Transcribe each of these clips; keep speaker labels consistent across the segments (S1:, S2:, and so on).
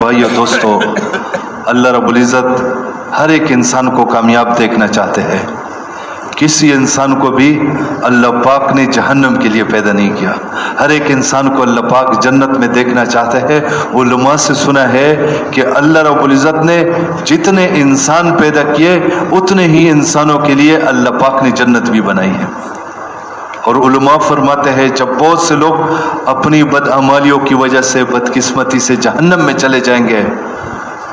S1: भाइयों दोस्तों, अल्लाह रब्बुल इज़्ज़त हर एक इंसान को कामयाब देखना चाहते हैं। किसी इंसान को भी अल्लाह पाक ने जहन्नम के लिए पैदा नहीं किया। हर एक इंसान को अल्लाह पाक जन्नत में देखना चाहते हैं। उलमा से सुना है कि अल्लाह रब्बुल इज़्ज़त ने जितने इंसान पैदा किए उतने ही इंसानों के लिए अल्लाह पाक ने जन्नत भी बनाई है। और उलमा फरमाते हैं जब बहुत से लोग अपनी बदअमालियों की वजह से, बदकिस्मती से जहन्नम में चले जाएंगे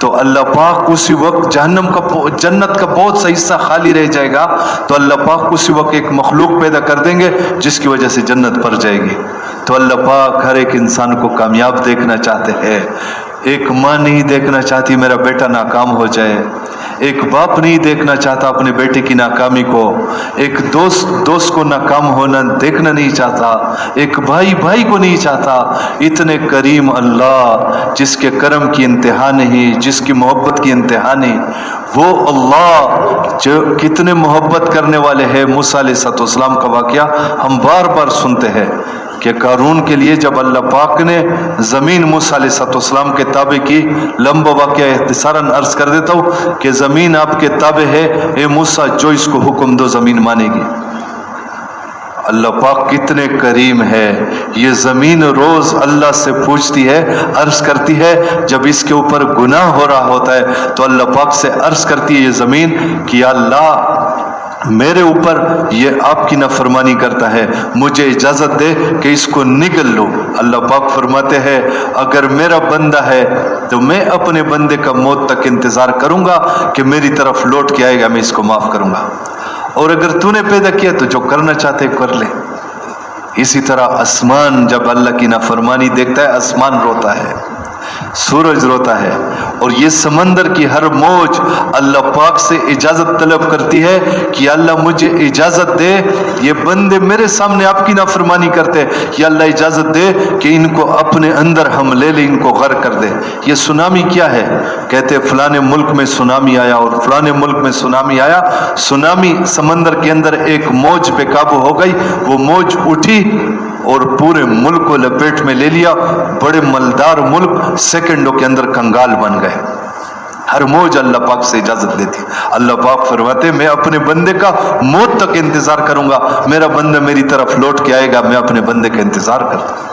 S1: तो अल्लाह पाक उसी वक्त जन्नत का बहुत सा हिस्सा खाली रह जाएगा, तो अल्लाह पाक उसी वक्त एक मखलूक पैदा कर देंगे जिसकी वजह से जन्नत भर जाएगी। तो अल्लाह पाक हर एक इंसान को कामयाब देखना चाहते हैं। एक माँ नहीं देखना चाहती मेरा बेटा नाकाम हो जाए, एक बाप नहीं देखना चाहता अपने बेटे की नाकामी को, एक दोस्त को नाकाम होना देखना नहीं चाहता, एक भाई को नहीं चाहता। इतने करीम अल्लाह, जिसके करम की इंतहा नहीं, जिसकी मोहब्बत की इंतहा नहीं, वो अल्लाह जो कितने मोहब्बत करने वाले हैं। मूसा अलैहिस्सलाम का वाकया हम बार बार सुनते हैं कि कारून के लिए जब अल्लाह पाक ने ज़मीन मूसा अलैहिस्सलाम के ताबे की, लंबा वाकया इख्तिसारन अर्ज कर देता हूँ कि ज़मीन आपके ताबे है, ए मूसा जो इसको हुक्म दो ज़मीन मानेगी। अल्लाह पाक कितने करीम है। ये ज़मीन रोज़ अल्लाह से पूछती है, अर्ज करती है, जब इसके ऊपर गुनाह हो रहा होता है तो अल्लाह पाक से अर्ज करती है ये ज़मीन कि अल्लाह मेरे ऊपर ये आपकी नाफरमानी करता है, मुझे इजाज़त दे कि इसको निगल लो। अल्लाह पाक फरमाते हैं अगर मेरा बंदा है तो मैं अपने बंदे का मौत तक इंतज़ार करूँगा कि मेरी तरफ लौट के आएगा, मैं इसको माफ़ करूँगा। और अगर तूने पैदा किया तो जो करना चाहते कर ले। इसी तरह आसमान जब अल्लाह की नाफरमानी देखता है, आसमान रोता है, सूरज रोता है, और ये समंदर की हर मौज अल्लाह पाक से इजाज़त तलब करती है कि अल्लाह मुझे इजाज़त दे, ये बंदे मेरे सामने आपकी नाफरमानी करते हैं, या अल्लाह इजाज़त दे कि इनको अपने अंदर हम ले ले, इनको गर्क कर दे। ये सुनामी क्या है? कहते फलाने मुल्क में सुनामी आया और फलाने मुल्क में सुनामी आया। सुनामी समंदर के अंदर एक मौज पे काबू हो गई, वो मौज उठी और पूरे मुल्क को लपेट में ले लिया। बड़े मलदार मुल्क सेकंडों के अंदर कंगाल बन गए। हर मौज अल्लाह पाक से इजाजत लेती। अल्लाह पाक फरमाते मैं अपने बंदे का मौत तक इंतजार करूंगा, मेरा बंदा मेरी तरफ लौट के आएगा, मैं अपने बंदे का इंतजार करता।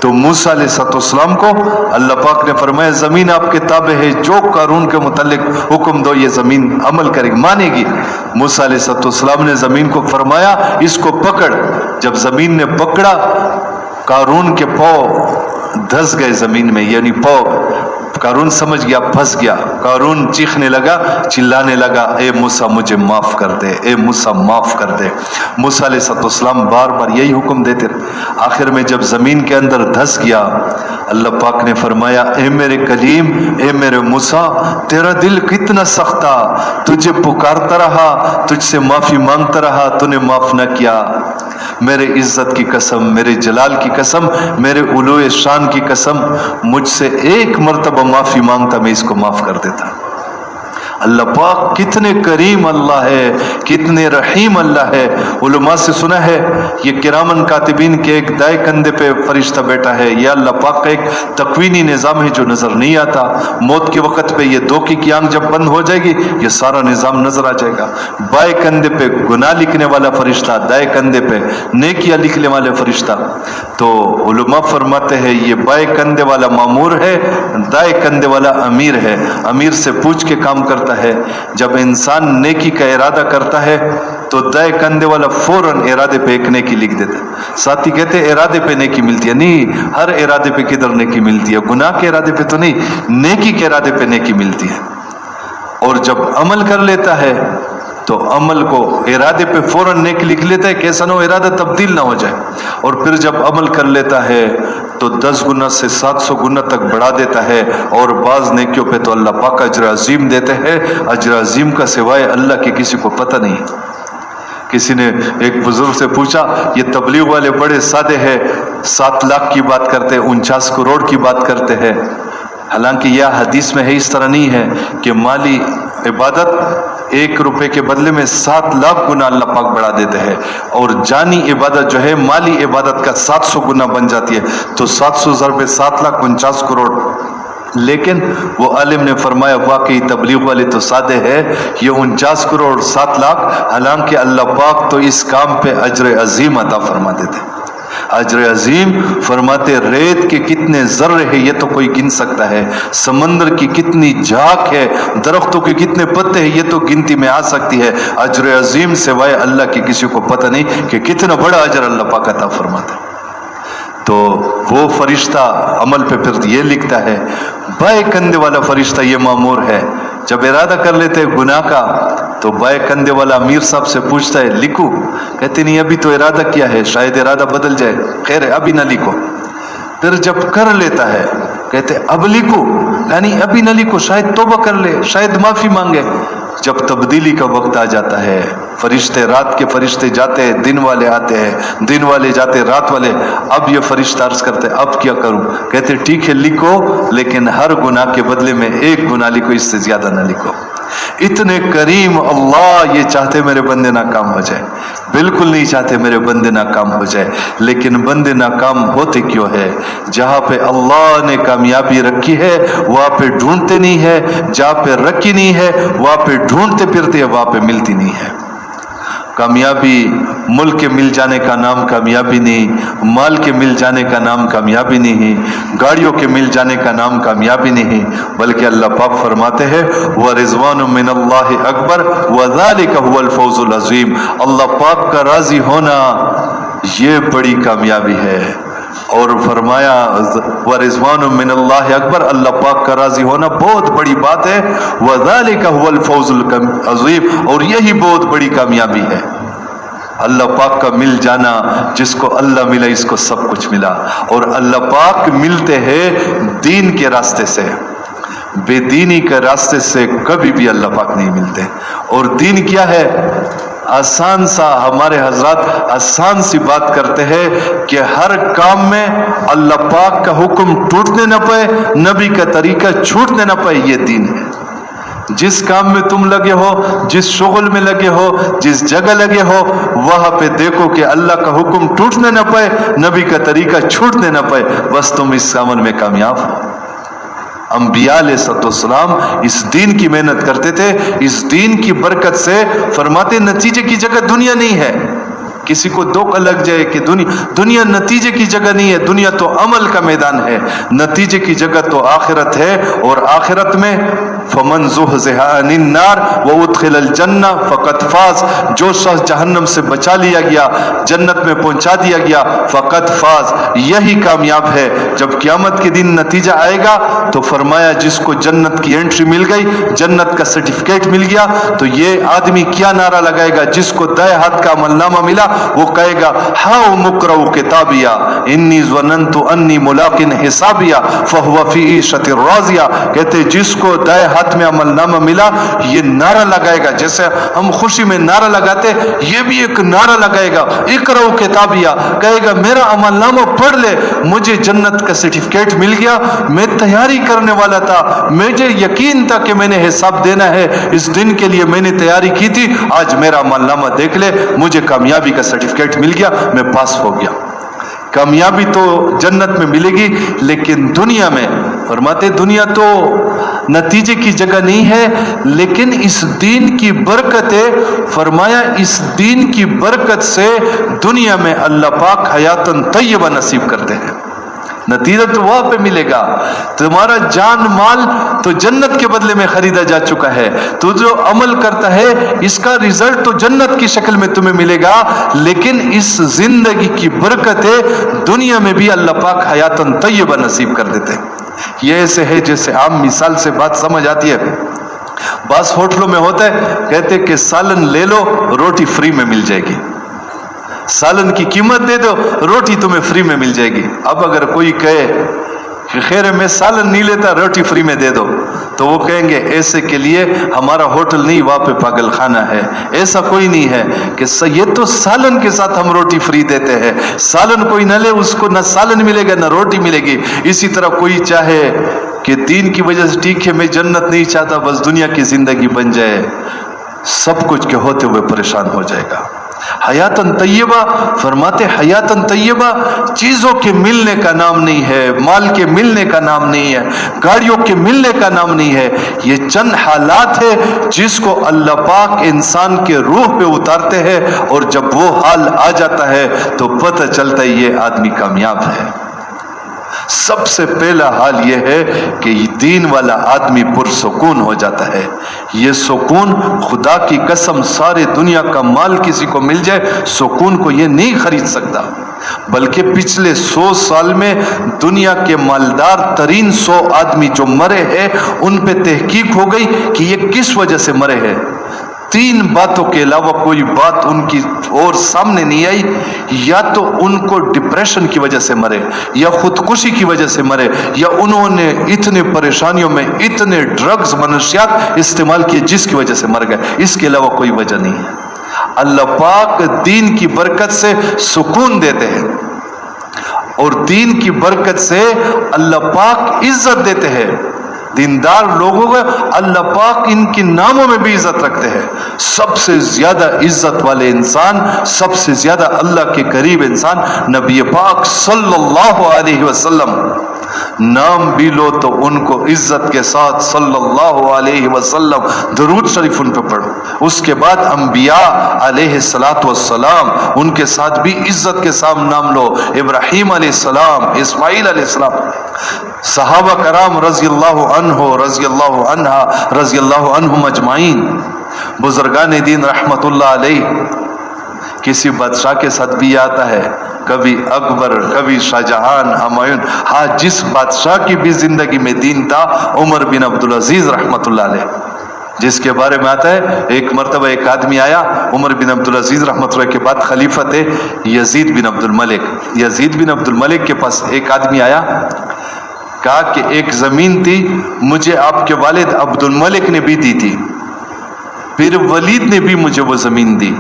S1: तो मूसा अलैहिस्सलाम को अल्लाह पाक ने फरमाया जमीन आपके ताबे है, जो कारून के मुतालिक हुक्म दो ये जमीन अमल करेगी, मानेगी। मूसा अलैहिस्सलाम ने जमीन को फरमाया इसको पकड़। जब जमीन ने पकड़ा, कारून के पाँव धस गए जमीन में, यानी पाँव, कारून समझ गया, फंस गया। कारून चीखने लगा, चिल्लाने लगा, ए मूसा मुझे माफ कर दे, ए मूसा माफ कर दे। मूसा अलैहिस्सलाम बार बार यही हुक्म देते रहे। आखिर में जब जमीन के अंदर धस गया, अल्लाह पाक ने फरमाया ए मेरे कलीम, ए मेरे मूसा, तेरा दिल कितना सख्त था, तुझे पुकारता रहा, तुझसे माफी मांगता रहा, तूने माफ न किया। मेरे इज्जत की कसम, मेरे जलाल की कसम, मेरे उलूए शान की कसम, मुझसे एक मर्तबा माफी मांगता, मैं इसको माफ कर देता। अल्लाह पाक कितने करीम अल्लाह है, कितने रहीम अल्लाह है। उलमा से सुना है ये किरामन कातिबीन के एक दाएं कंधे पे फरिश्ता बैठा है। यह अल्लाह पाक का एक तकवीनी निज़ाम है जो नज़र नहीं आता। मौत के वक़्त पे ये दोकी की आंख जब बंद हो जाएगी, ये सारा निज़ाम नज़र आ जाएगा। बाएं कंधे पे गुनाह लिखने वाला फरिश्ता, दाएं कंधे पे नेकियां लिखने वाले फरिश्ता। तो उलमा फरमाते हैं ये बाएं कंधे वाला मामूर है, दाएं कंधे वाला अमीर है। अमीर से पूछ के काम करता है। जब इंसान नेकी का इरादा करता है तो दाएं कंधे वाला फौरन इरादे पे एक नेकी लिख देता है। साथी कहते हैं इरादे पे नेकी मिलती है, नहीं, हर इरादे पे किधर नेकी मिलती है? गुनाह के इरादे पे तो नहीं, नेकी के इरादे पे नेकी मिलती है। और जब अमल कर लेता है तो अमल को इरादे पे फौरन नेकी लिख लेता है, कैसा ना हो इरादा तब्दील ना हो जाए। और फिर जब अमल कर लेता है तो 10 गुना से 700 गुना तक बढ़ा देता है। और बाज़ नेकियों पे तो अल्लाह पाक अजर अजीम देते हैं। अजर अजीम का सिवाय अल्लाह के किसी को पता नहीं। किसी ने एक बुजुर्ग से पूछा, ये तबलीग वाले बड़े सादे हैं, 7 लाख की बात करते हैं, 49 करोड़ की बात करते हैं। हालांकि यह हदीस में है, इस तरह नहीं है कि माली इबादत 1 रुपए के बदले में 7 लाख गुना अल्लाह पाक बढ़ा देते हैं, और जानी इबादत जो है माली इबादत का 700 गुना बन जाती है। तो 700 ज़रबे 7 लाख 49 करोड़ لیکن وہ عالم نے فرمایا واقعی تبلیغ والے تو سادے ہیں، یہ 49 کروڑ 7 لاکھ، حالانکہ اللہ پاک تو اس کام پہ اجر عظیم عطا فرما دیتے، اجر عظیم فرماتے۔ ریت کے کتنے ذرے ہیں یہ تو کوئی گن سکتا ہے، سمندر کی کتنی جھاگ ہے، درختوں کے کتنے پتے ہیں یہ تو گنتی میں آ سکتی ہے، اجر عظیم سوائے اللہ کی کسی کو پتہ نہیں کہ کتنا بڑا اجر اللہ پاک عطا فرماتا ہے۔ تو وہ فرشتہ عمل پہ پھر یہ لکھتا ہے، بائیں کندھے والا فرشتہ یہ مامور ہے، جب ارادہ کر لیتے گناہ کا تو بائیں کندھے والا امیر صاحب سے پوچھتا ہے لکھو، کہتے نہیں ابھی تو ارادہ کیا ہے، شاید ارادہ بدل جائے، خیر ہے ابھی نہ لکھو۔ پھر جب کر لیتا ہے کہتے اب لکھو، یعنی ابھی نہ لکھو، شاید توبہ کر لے، شاید معافی مانگے۔ جب تبدیلی کا وقت آ جاتا ہے، فرشتے رات کے فرشتے جاتے ہیں، دن والے آتے ہیں، دن والے جاتے ہیں، رات والے، اب یہ فرشتہ عرض کرتے اب کیا کروں؟ کہتے ٹھیک ہے لکھو، لیکن ہر گناہ کے بدلے میں ایک گناہ لکھو، اس سے زیادہ نہ لکھو۔ اتنے کریم اللہ یہ چاہتے میرے بندے ناکام ہو جائے، بالکل نہیں چاہتے میرے بندے ناکام ہو جائے، لیکن بندے ناکام ہوتے کیوں ہے؟ جہاں پہ اللہ نے کامیابی رکھی ہے وہاں پہ ڈھونڈتے نہیں ہے، جہاں پہ رکھی نہیں ہے وہاں پہ ڈھونڈتے پھرتے ہیں، وہاں پہ ملتی نہیں ہے۔ کامیابی ملک کے مل جانے کا نام کامیابی نہیں، مال کے مل جانے کا نام کامیابی نہیں، گاڑیوں کے مل جانے کا نام کامیابی نہیں، بلکہ اللہ پاک فرماتے ہیں وَرِضْوَانٌ مِّنَ اللَّهِ أَكْبَرُ وَذَلِكَ هُوَ الْفَوْزُ الْعَظِيمُ۔ اللہ پاک کا راضی ہونا یہ بڑی کامیابی ہے، اور فرمایا وَرِضْوَانٌ مِّنَ اللَّهِ أَكْبَرُ، اللہ پاک کا راضی ہونا بہت بڑی بات ہے، وَذَلِكَ هُوَ الْفَوْزُ الْعَظِيمُ، اور یہی بہت بڑی کامیابی ہے۔ اللہ پاک کا مل جانا، جس کو اللہ ملا اس کو سب کچھ ملا، اور اللہ پاک ملتے ہیں دین کے راستے سے، بے دینی کے راستے سے کبھی بھی اللہ پاک نہیں ملتے۔ اور دین کیا ہے؟ آسان سا، ہمارے حضرات آسان سی بات کرتے ہیں کہ ہر کام میں اللہ پاک کا حکم ٹوٹنے نہ پائے، نبی کا طریقہ چھوٹنے نہ پائے، یہ دین ہے۔ جس کام میں تم لگے ہو، جس شغل میں لگے ہو، جس جگہ لگے ہو، وہاں پہ دیکھو کہ اللہ کا حکم ٹوٹنے نہ پائے، نبی کا طریقہ چھوٹنے نہ پائے، بس تم اس عمل میں کامیاب ہو۔ انبیاء علیہ السلام اس دین کی محنت کرتے تھے، اس دین کی برکت سے فرماتے نتیجے کی جگہ دنیا نہیں ہے۔ کسی کو دھوکہ لگ جائے کہ دنیا نتیجے کی جگہ نہیں ہے، دنیا تو عمل کا میدان ہے، نتیجے کی جگہ تو آخرت ہے، اور آخرت میں فمن زحزح عن النار وادخل الجنہ فقد فاز، جو شخص جہنم سے بچا لیا گیا، جنت میں پہنچا دیا گیا، فقد فاز، یہی کامیاب ہے۔ جب قیامت کے دن نتیجہ آئے گا تو فرمایا جس کو جنت کی انٹری مل گئی، جنت کا سرٹیفکیٹ مل گیا، تو یہ آدمی کیا نعرہ لگائے گا؟ جس کو دائیں ہاتھ کا عمل نامہ ملا وہ کہے گا ہاؤ مقرؤ کتابیہ انی ظننت انی ملاق حسابیہ فہو فی عیشۃ راضیہ، کہتے جس کو دائیں ہاتھ میں عمل نامہ ملا یہ نعرہ لگائے گا، جیسے ہم خوشی میں نعرہ لگاتے یہ بھی ایک نعرہ لگائے گا، اقرؤ کتابیہ، کہے گا میرا عمل نامہ پڑھ لے، مجھے جنت کا سرٹیفکیٹ مل گیا، میں تیاری کرنے والا تھا، مجھے یقین تھا کہ میں نے حساب دینا ہے، اس دن کے لیے میں نے تیاری کی تھی، آج میرا عمل نامہ دیکھ لے، مجھے کامیابی کا سرٹیفکیٹ مل گیا، میں پاس ہو گیا۔ کامیابی تو جنت میں ملے گی، لیکن دنیا میں فرماتے دنیا تو نتیجے کی جگہ نہیں ہے، لیکن اس دین کی برکت ہے، فرمایا اس دین کی برکت سے دنیا میں اللہ پاک حیاتن طیبہ نصیب کرتے ہیں، نتیجہ تو وہاں پہ ملے گا۔ تمہارا جان مال تو جنت کے بدلے میں خریدا جا چکا ہے، تو جو عمل کرتا ہے اس کا رزلٹ تو جنت کی شکل میں تمہیں ملے گا، لیکن اس زندگی کی برکت ہے دنیا میں بھی اللہ پاک حیاتن طیبہ نصیب کر دیتے ہیں۔ یہ ایسے ہے جیسے عام مثال سے بات سمجھ آتی ہے، بعض ہوٹلوں میں ہوتا ہے کہتے کہ سالن لے لو روٹی فری میں مل جائے گی، سالن کی قیمت دے دو روٹی تمہیں فری میں مل جائے گی۔ اب اگر کوئی کہے کہ خیر میں سالن نہیں لیتا روٹی فری میں دے دو، تو وہ کہیں گے ایسے کے لیے ہمارا ہوٹل نہیں، وہاں پہ پاگل خانہ ہے، ایسا کوئی نہیں ہے کہ یہ تو سالن کے ساتھ ہم روٹی فری دیتے ہیں، سالن کوئی نہ لے اس کو نہ سالن ملے گا نہ روٹی ملے گی۔ اسی طرح کوئی چاہے کہ دین کی وجہ سے ٹھیک ہے میں جنت نہیں چاہتا بس دنیا کی زندگی بن جائے، سب کچھ کے ہوتے ہوئے پریشان ہو جائے گا۔ हयातन तय्यबा, फरमाते हयातन तय्यबा चीजों के मिलने का नाम नहीं है, माल के मिलने का नाम नहीं है, गाड़ियों के मिलने का नाम नहीं है। ये चंद हालात है जिसको अल्लाह पाक इंसान के रूह पे उतारते हैं, और जब वो हाल आ जाता है तो पता चलता है ये आदमी कामयाब है। सबसे पहला हाल यह है कि दीन वाला आदमी पुरसुकून हो जाता है। ये सुकून खुदा की कसम सारे दुनिया का माल किसी को मिल जाए, सुकून को ये नहीं खरीद सकता। बल्कि पिछले 100 साल में दुनिया के मालदार तरीन 100 आदमी जो मरे हैं उन पे तहकीक हो गई कि ये किस वजह से मरे हैं। 3 बातों के अलावा कोई बात उनकी और सामने नहीं आई। या तो उनको डिप्रेशन की वजह से मरे, या खुदकुशी की वजह से मरे, या उन्होंने इतने परेशानियों में इतने ड्रग्स मनशियात इस्तेमाल किए जिसकी वजह से मर गए। इसके अलावा कोई वजह नहीं है। अल्लाह पाक दीन की बरकत से सुकून देते हैं, और दीन की बरकत से अल्लाह पाक इज्जत देते हैं। दीनदार लोगों को अल्लाह पाक इनके नामों में भी इज्जत रखते हैं। सबसे ज्यादा इज्जत वाले इंसान, सबसे ज्यादा अल्लाह के करीब इंसान नबी पाक सल्लल्लाहु अलैहि वसल्लम। नाम भी लो तो उनको इज्जत के साथ सल्लल्लाहु अलैहि वसल्लम दरूद शरीफ उन पर पढ़ो। उसके बाद अंबिया अलैहिस्सलातु वस्सलाम, उनके साथ भी इज्जत के साथ नाम लो। इब्राहीम अलैहिस्सलाम, इस्माइल अलैहिस्सलाम, सहाबा कराम रज़ियल्लाहु अन्हु, रज़ियल्लाहु अन्हा, रज़ियल्लाहु अन्हुम अजमाइन, बुजुर्गान दीन रहमतुल्लाह अलैह। किसी बादशाह के साथ भी आता है, कभी अकबर, कभी शाहजहां, हुमायूं। हाँ, जिस बादशाह की भी जिंदगी में दीन था, उमर बिन अब्दुल अजीज रहमतुल्लाह अलैह, जिसके बारे में आता है एक मरतबा एक आदमी आया, उमर बिन अब्दुल अजीज रहमतुल्लाह के बाद खलीफा थे यजीद बिन अब्दुल मलिक। यजीद बिन अब्दुल मलिक के पास एक आदमी आया, कहा कि एक जमीन थी, मुझे आपके वालिद अब्दुल मलिक ने भी दी थी, फिर वलीद ने भी मुझे वो जमीन दी,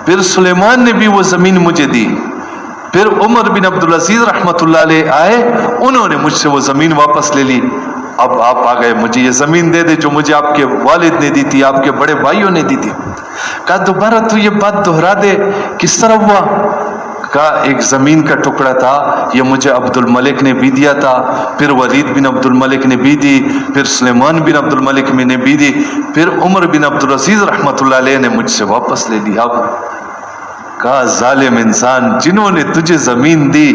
S1: फिर सुलेमान ने भी वो जमीन मुझे दी, फिर उमर बिन अब्दुल अजीज रहमतुल्लाह अलैह आए, उन्होंने मुझसे वो जमीन वापस ले ली। अब आप आ गए, मुझे ये जमीन दे दे जो मुझे आपके वालिद ने दी थी, आपके बड़े भाइयों ने दी थी। कहा दोबारा तू ये बात दोहरा दे, किस तरह हुआ? कहा एक जमीन का टुकड़ा था, ये मुझे अब्दुल मलिक ने भी दिया था, फिर वलीद बिन अब्दुल मलिक ने भी दी, फिर सुलेमान बिन अब्दुल मलिक ने भी दी, फिर उमर बिन अब्दुल अजीज रहमतुल्लाह अलैह ने मुझसे वापस ले ली। अब कहा जालिम इंसान, जिन्होंने तुझे जमीन दी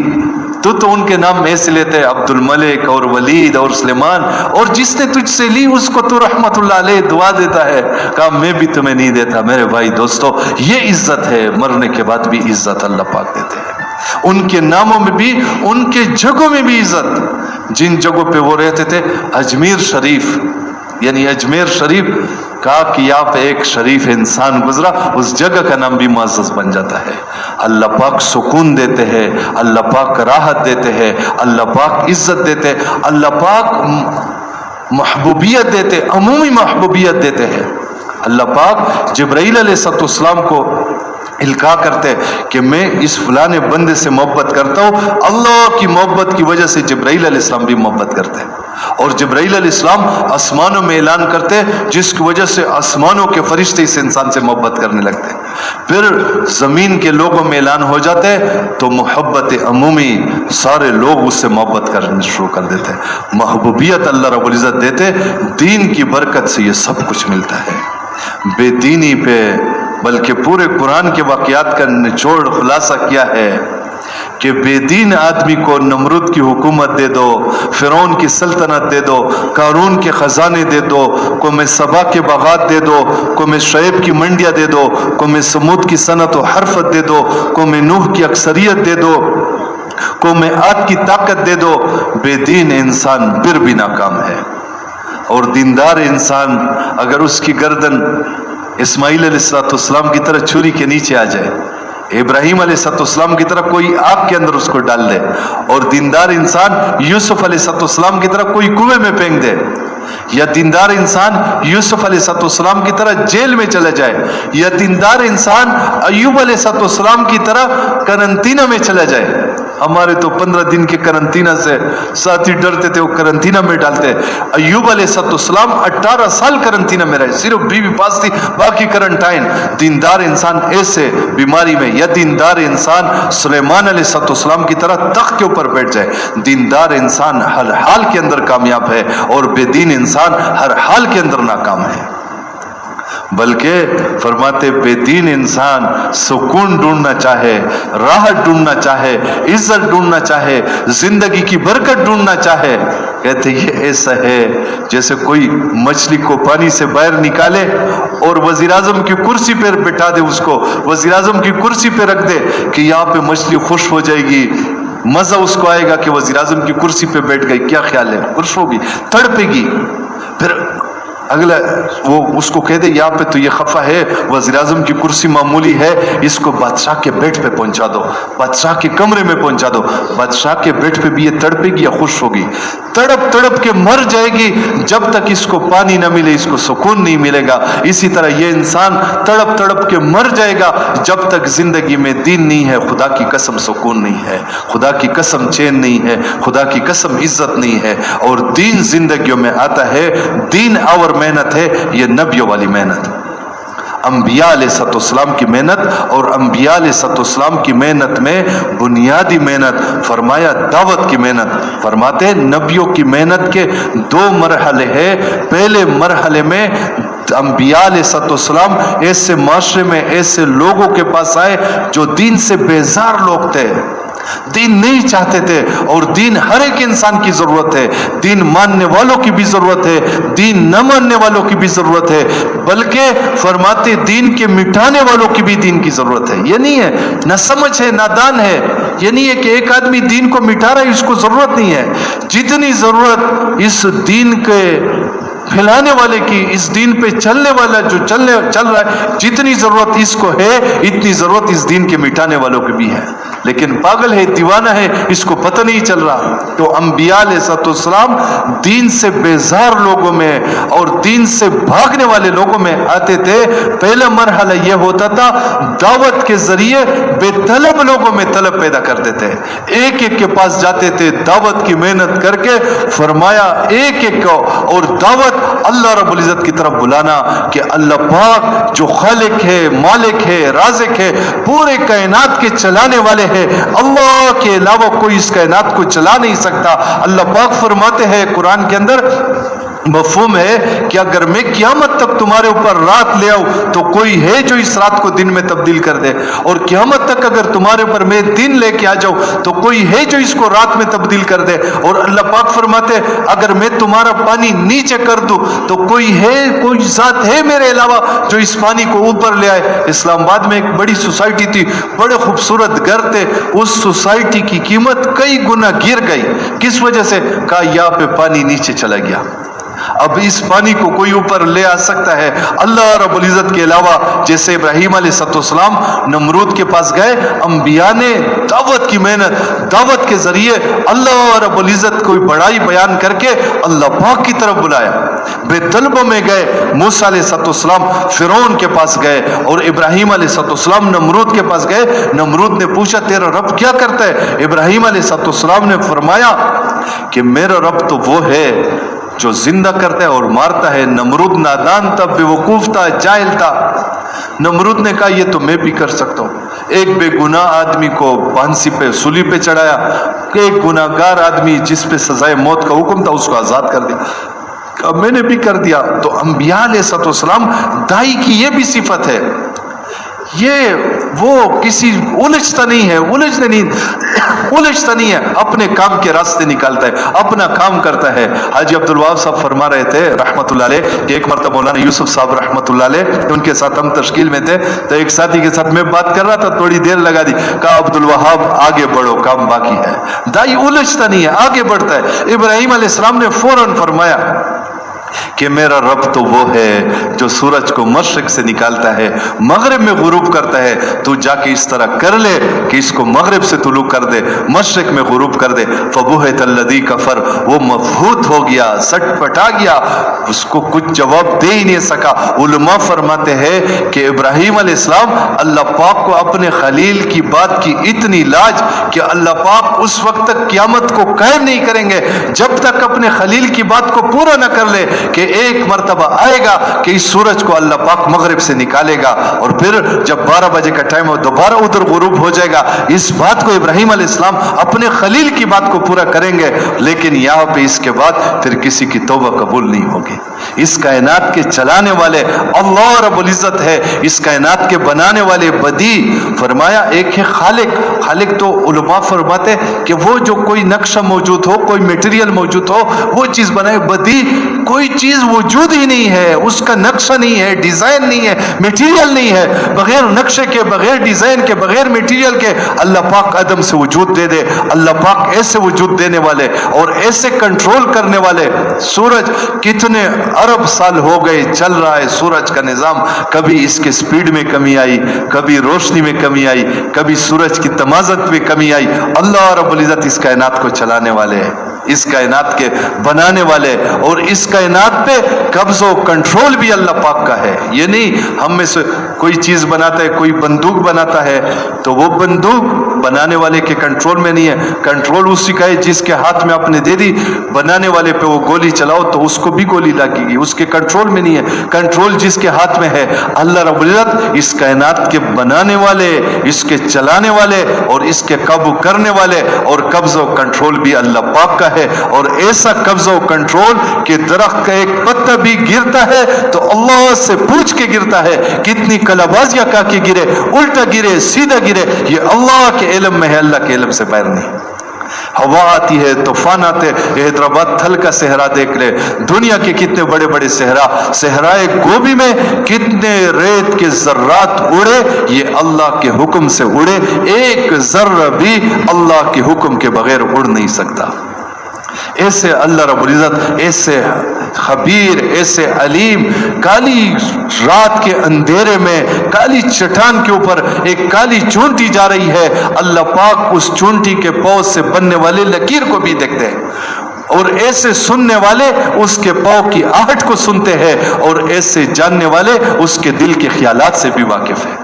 S1: तो उनके नाम ऐसे लेते हैं अब्दुल मलिक और वलीद और सुलेमान, और जिसने तुझसे ली उसको तो रहमतुल्लाह अलैह दुआ देता है। कहा मैं भी तुम्हें नहीं देता। मेरे भाई दोस्तों, ये इज्जत है, मरने के बाद भी इज्जत अल्लाह पाक देते हैं। उनके नामों में भी, उनके जगहों में भी इज्जत। जिन जगहों पे वो रहते थे, अजमेर शरीफ, यानी अजमेर शरीफ, कहा कि यहाँ पे एक शरीफ इंसान गुजरा, उस जगह का नाम भी मुअज़्ज़ज़ बन जाता है। अल्लाह पाक सुकून देते हैं, अल्लाह पाक राहत देते हैं, अल्लाह पाक इज्जत देते हैं, अल्लाह पाक महबूबियत देते, अमूमी महबूबियत देते हैं। अल्लाह पाक जिब्राइल अलैहिस्सलाम को इल्का करते कि मैं इस फलाने बंदे से मोहब्बत करता हूँ। अल्लाह की मोहब्बत की वजह से जिब्राइल अलैहिस्सलाम भी मोहब्बत करते हैं, और जिब्राइल अलैहिस्सलाम आसमानों में ऐलान करते जिसकी वजह से आसमानों के फरिश्ते इस इंसान से मोहब्बत करने लगते। फिर जमीन के लोगों में ऐलान हो जाते तो मोहब्बत अमूमी, सारे लोग उससे मोहब्बत करने शुरू कर देते। महबूबियत अल्लाह रब्बुल इज्जत देते। दीन की बरकत से ये सब कुछ मिलता है। बेदीनी पे बल्कि पूरे कुरान के वाक़यात का निचोड़ खुलासा किया है कि बेदीन आदमी को नमरूद की हुकूमत दे दो, फिरौन की सल्तनत दे दो, कारून के खजाने दे दो, को में सबा के बागात दे दो, को में शुएब की मंडियाँ दे दो, को में समूद की सनत व हरफत दे दो, को में नूह की अक्सरियत दे दो, को में आद की ताकत दे दो। बेदीन इंसान फिर भी नाकाम है। और दीनदार इंसान अगर उसकी गर्दन इस्माइल अलैहिस्सलाम की तरह छुरी के नीचे आ जाए, इब्राहीम अलैहिस्सलाम की तरह कोई आग के अंदर उसको डाल दे, और दीनदार इंसान यूसुफ अलैहिस्सलाम की तरह कोई कुएं में फेंक दे, या दीनदार इंसान यूसुफ अलैहिस्सलाम की तरह जेल में चला जाए, या दीनदार इंसान अय्यूब अलैहिस्सलाम की तरह करंटीना में चला जाए, हमारे तो 15 दिन के करंटीना से साथी डरते थे, वो करंटीना में डालते। अय्यूब अलैहिस्सलाम 18 साल करंटीना में रहे, सिर्फ बीवी पास थी, बाकी करंटाइन। दीनदार इंसान ऐसे बीमारी में, या दीनदार इंसान सुलेमान अलैहिस्सलाम की तरह तख्त के ऊपर बैठ जाए। दीनदार इंसान हर हाल के अंदर कामयाब है और बेदीन इंसान हर हाल के अंदर नाकाम है। बल्कि फरमाते बेदीन इंसान सुकून ढूंढना चाहे, राहत ढूंढना चाहे, इज्जत ढूंढना चाहे, जिंदगी की बरकत ढूंढना चाहे, कहते ये ऐसा है जैसे कोई मछली को पानी से बाहर निकाले और वजीर आजम की कुर्सी पर बिठा दे, उसको वजीर आजम की कुर्सी पे रख दे कि यहाँ पे मछली खुश हो जाएगी, मजा उसको आएगा कि वजीर आजम की कुर्सी पे बैठ गई। क्या ख्याल है? खुश होगी, तड़पेगी। फिर अगला वो उसको कह दे यहाँ पे तो ये खफा है, वज़ीर आज़म की कुर्सी मामूली है, इसको बादशाह के बेड पे पहुंचा दो, बादशाह के कमरे में पहुंचा दो। बादशाह के बेड पे भी ये तड़पेगी या खुश होगी? तड़प तड़प के मर जाएगी जब तक इसको पानी न मिले, इसको सुकून नहीं मिलेगा। इसी तरह ये इंसान तड़प तड़प के मर जाएगा जब तक जिंदगी में दीन नहीं है, खुदा की कसम सुकून नहीं है, खुदा की कसम चैन नहीं है, खुदा की कसम इज्जत नहीं है। और दीन जिंदगियों में आता है, दीन और मेहनत है, ये नबियों वाली मेहनत, अंबिया अलैहिस्सलाम की मेहनत। और अंबिया अलैहिस्सलाम की मेहनत में बुनियादी मेहनत फरमाया दावत की मेहनत। फरमाते नबियों की मेहनत के 2 मरहले हैं। पहले मरहले में अंबिया अलैहिस्सलाम ऐसे माशरे में ऐसे लोगों के पास आए जो दीन से बेजार लोग थे, दीन नहीं चाहते थे। और दीन हर एक इंसान की जरूरत है, दीन मानने वालों की भी जरूरत है, दीन न मानने वालों की भी जरूरत है, बल्कि फरमाते दीन के मिटाने वालों की भी दीन की जरूरत है। ये नहीं है ना समझ है, नादान है, ये नहीं है कि एक आदमी दीन को मिटा रहा है, इसको जरूरत नहीं है। जितनी जरूरत इस दीन के फैलाने वाले की, इस दीन पे चलने वाला जो चल रहा है, जितनी जरूरत इसको है, इतनी जरूरत इस दीन के मिटाने वालों की भी है। लेकिन पागल है, दीवाना है, इसको पता नहीं चल रहा। तो अंबिया अलैहिस्सलाम दीन से बेजार लोगों में और दीन से भागने वाले लोगों में आते थे। पहला मरहला यह होता था, दावत के जरिए बेतलब लोगों में तलब पैदा करते थे। एक एक के पास जाते थे दावत की मेहनत करके। फरमाया एक एक को और दावत अल्लाह रब्बुल इज्जत की तरफ बुलाना कि अल्लाह पाक जो खालिक है, मालिक है, राज़िक है, पूरे कायनात के चलाने वाले हैं, अल्लाह के अलावा कोई इस कायनात को चला नहीं सकता। अल्लाह पाक फरमाते हैं कुरान के अंदर, मफ़हूम है कि अगर मैं क़यामत तक तुम्हारे ऊपर रात ले आऊं तो कोई है जो इस रात को दिन में तब्दील कर दे, और क़यामत तक अगर तुम्हारे ऊपर मैं दिन लेके आ जाऊं तो कोई है जो इसको रात में तब्दील कर दे। और अल्लाह पाक फरमाते अगर मैं तुम्हारा पानी नीचे कर दूं तो कोई है, कोई ज़ात है मेरे अलावा जो इस पानी को ऊपर ले आए। इस्लामाबाद में एक बड़ी सोसाइटी थी, बड़े खूबसूरत घर थे, उस सोसाइटी की कीमत कई गुना गिर गई। किस वजह से? कहा यहाँ पे पानी नीचे चला गया, अब इस पानी को कोई ऊपर ले आ सकता है अल्लाह रब्बुल इज्जत के अलावा। जैसे इब्राहीम अलैहिस्सलाम नमरूद के पास गए, अंबिया ने दावत की मेहनत, दावत के जरिए अल्लाह रब्बुल इज्जत को बड़ाई बयान करके अल्लाह पाक की तरफ बुलाया। बेतलबों में गए, मूसा अलैहिस्सलाम फिरौन के पास गए और इब्राहीम अलैहिस्सलाम नमरूद के पास गए। नमरूद ने पूछा तेरा रब क्या करता है? इब्राहीम अलैहिस्सलाम ने फरमाया कि मेरा रब तो वो है जो जिंदा करता है और मारता है। नमरूद नादान था, बेवकूफ था, जाहिल था। नमरूद ने कहा ये तो मैं भी कर सकता हूँ। एक बेगुनाह आदमी को फांसी पे, सूली पे चढ़ाया, एक गुनाहगार आदमी जिस पे सजाए मौत का हुक्म था उसको आजाद कर दिया, मैंने भी कर दिया। तो अंबिया अलैहिस्सलाम दाई की ये भी सिफत है, ये वो किसी उलझता नहीं है, उलझता नहीं है, अपने काम के रास्ते निकालता है, अपना काम करता है। हाजी अब्दुल वहाब साहब फरमा रहे थे रहमतुल्लाह अलैह कि एक मरतबा मौलाना यूसुफ साहब रहमतुल्लाह अलैह, उनके साथ हम तश्कील में थे, तो एक साथी के साथ मैं बात कर रहा था, थोड़ी देर लगा दी, कहा अब्दुल वहाब आगे बढ़ो, काम बाकी है। दाई उलझता नहीं है, आगे बढ़ता है। इब्राहीम अलैहिस्सलाम ने फौरन फरमाया کہ میرا رب تو وہ ہے جو سورج کو مشرق سے نکالتا ہے مغرب میں غروب کرتا ہے، تو جا کے اس طرح کر لے کہ اس کو مغرب سے طلوع کر دے، مشرق میں غروب کر دے۔ فبہت الذی کفر، وہ مبہوت ہو گیا، سٹ پٹا گیا، اس کو کچھ جواب دے ہی نہیں سکا۔ علماء فرماتے ہیں کہ ابراہیم علیہ السلام اللہ پاک کو اپنے خلیل کی بات کی اتنی لاج کہ اللہ پاک اس وقت تک قیامت کو قائم نہیں کریں گے جب تک اپنے خلیل کی بات کو پورا نہ کر لے کہ ایک مرتبہ آئے گا کہ اس سورج کو اللہ پاک مغرب سے نکالے گا اور پھر جب 12 بجے کا ٹائم ہو دوبارہ ادھر غروب ہو جائے گا۔ اس بات کو ابراہیم علیہ السلام اپنے خلیل کی بات کو پورا کریں گے، لیکن یہاں پہ اس کے بعد پھر کسی کی توبہ قبول نہیں ہوگی۔ اس کائنات کے چلانے والے اللہ رب العزت ہے، اس کائنات کے بنانے والے بدی۔ فرمایا ایک ہے خالق، خالق تو علماء فرماتے کہ وہ جو کوئی نقشہ موجود ہو، کوئی میٹیریل موجود ہو، وہ چیز بنائے۔ بدی کوئی چیز وجود ہی نہیں ہے، اس کا نقشہ نہیں ہے، ڈیزائن نہیں ہے، میٹیریل نہیں ہے، بغیر نقشے کے، بغیر ڈیزائن کے، بغیر میٹیریل کے اللہ پاک عدم سے وجود دے دے۔ اللہ پاک ایسے وجود دینے والے اور ایسے کنٹرول کرنے والے۔ سورج کتنے ارب سال ہو گئے چل رہا ہے سورج کا نظام، کبھی اس کے سپیڈ میں کمی آئی، کبھی روشنی میں کمی آئی، کبھی سورج کی تمازت میں کمی آئی۔ اللہ رب العزت اس کائنات کو چلانے والے ہیں، اس کائنات کے بنانے والے، اور اس کائنات پہ قبض و کنٹرول بھی اللہ پاک کا ہے۔ یہ نہیں ہم میں سے کوئی چیز بناتا ہے، کوئی بندوق بناتا ہے تو وہ بندوق بنانے والے کے کنٹرول میں نہیں ہے، کنٹرول اسی کا ہے جس کے ہاتھ میں آپ نے دے دی، بنانے والے پہ وہ گولی چلاؤ تو اس کو بھی گولی لگے گی، اس کے کنٹرول میں نہیں ہے، کنٹرول جس کے ہاتھ میں ہے اللہ رب العزت۔ اس کائنات کے بنانے والے، اس کے چلانے والے اور اس کے قابو کرنے والے، اور قبض و کنٹرول بھی اللہ پاک کا ہے۔ اور ایسا قبض و کنٹرول کہ درخت کا ایک پتا بھی گرتا ہے تو اللہ سے پوچھ کے گرتا ہے، کتنی کلابازیاں کا کے گرے، الٹا گرے، سیدھا گرے، یہ اللہ کے علم میں ہے، اللہ کے علم سے باہر نہیں۔ ہوا آتی ہے، طوفان آتے، حیدرآباد تھل کا صحرا دیکھ لے، دنیا کے کتنے بڑے بڑے صحرا، صحرائے گوبی میں کتنے ریت کے ذرات اڑے، یہ اللہ کے حکم سے اڑے، ایک ذرہ بھی اللہ کے حکم کے بغیر اڑ نہیں سکتا۔ ایسے اللہ رب العزت، ایسے خبیر، ایسے علیم۔ کالی رات کے اندھیرے میں کالی چٹان کے اوپر ایک کالی چونٹی جا رہی ہے، اللہ پاک اس چونٹی کے پاؤں سے بننے والے لکیر کو بھی دیکھتے ہیں، اور ایسے سننے والے اس کے پاؤں کی آہٹ کو سنتے ہیں، اور ایسے جاننے والے اس کے دل کے خیالات سے بھی واقف ہیں۔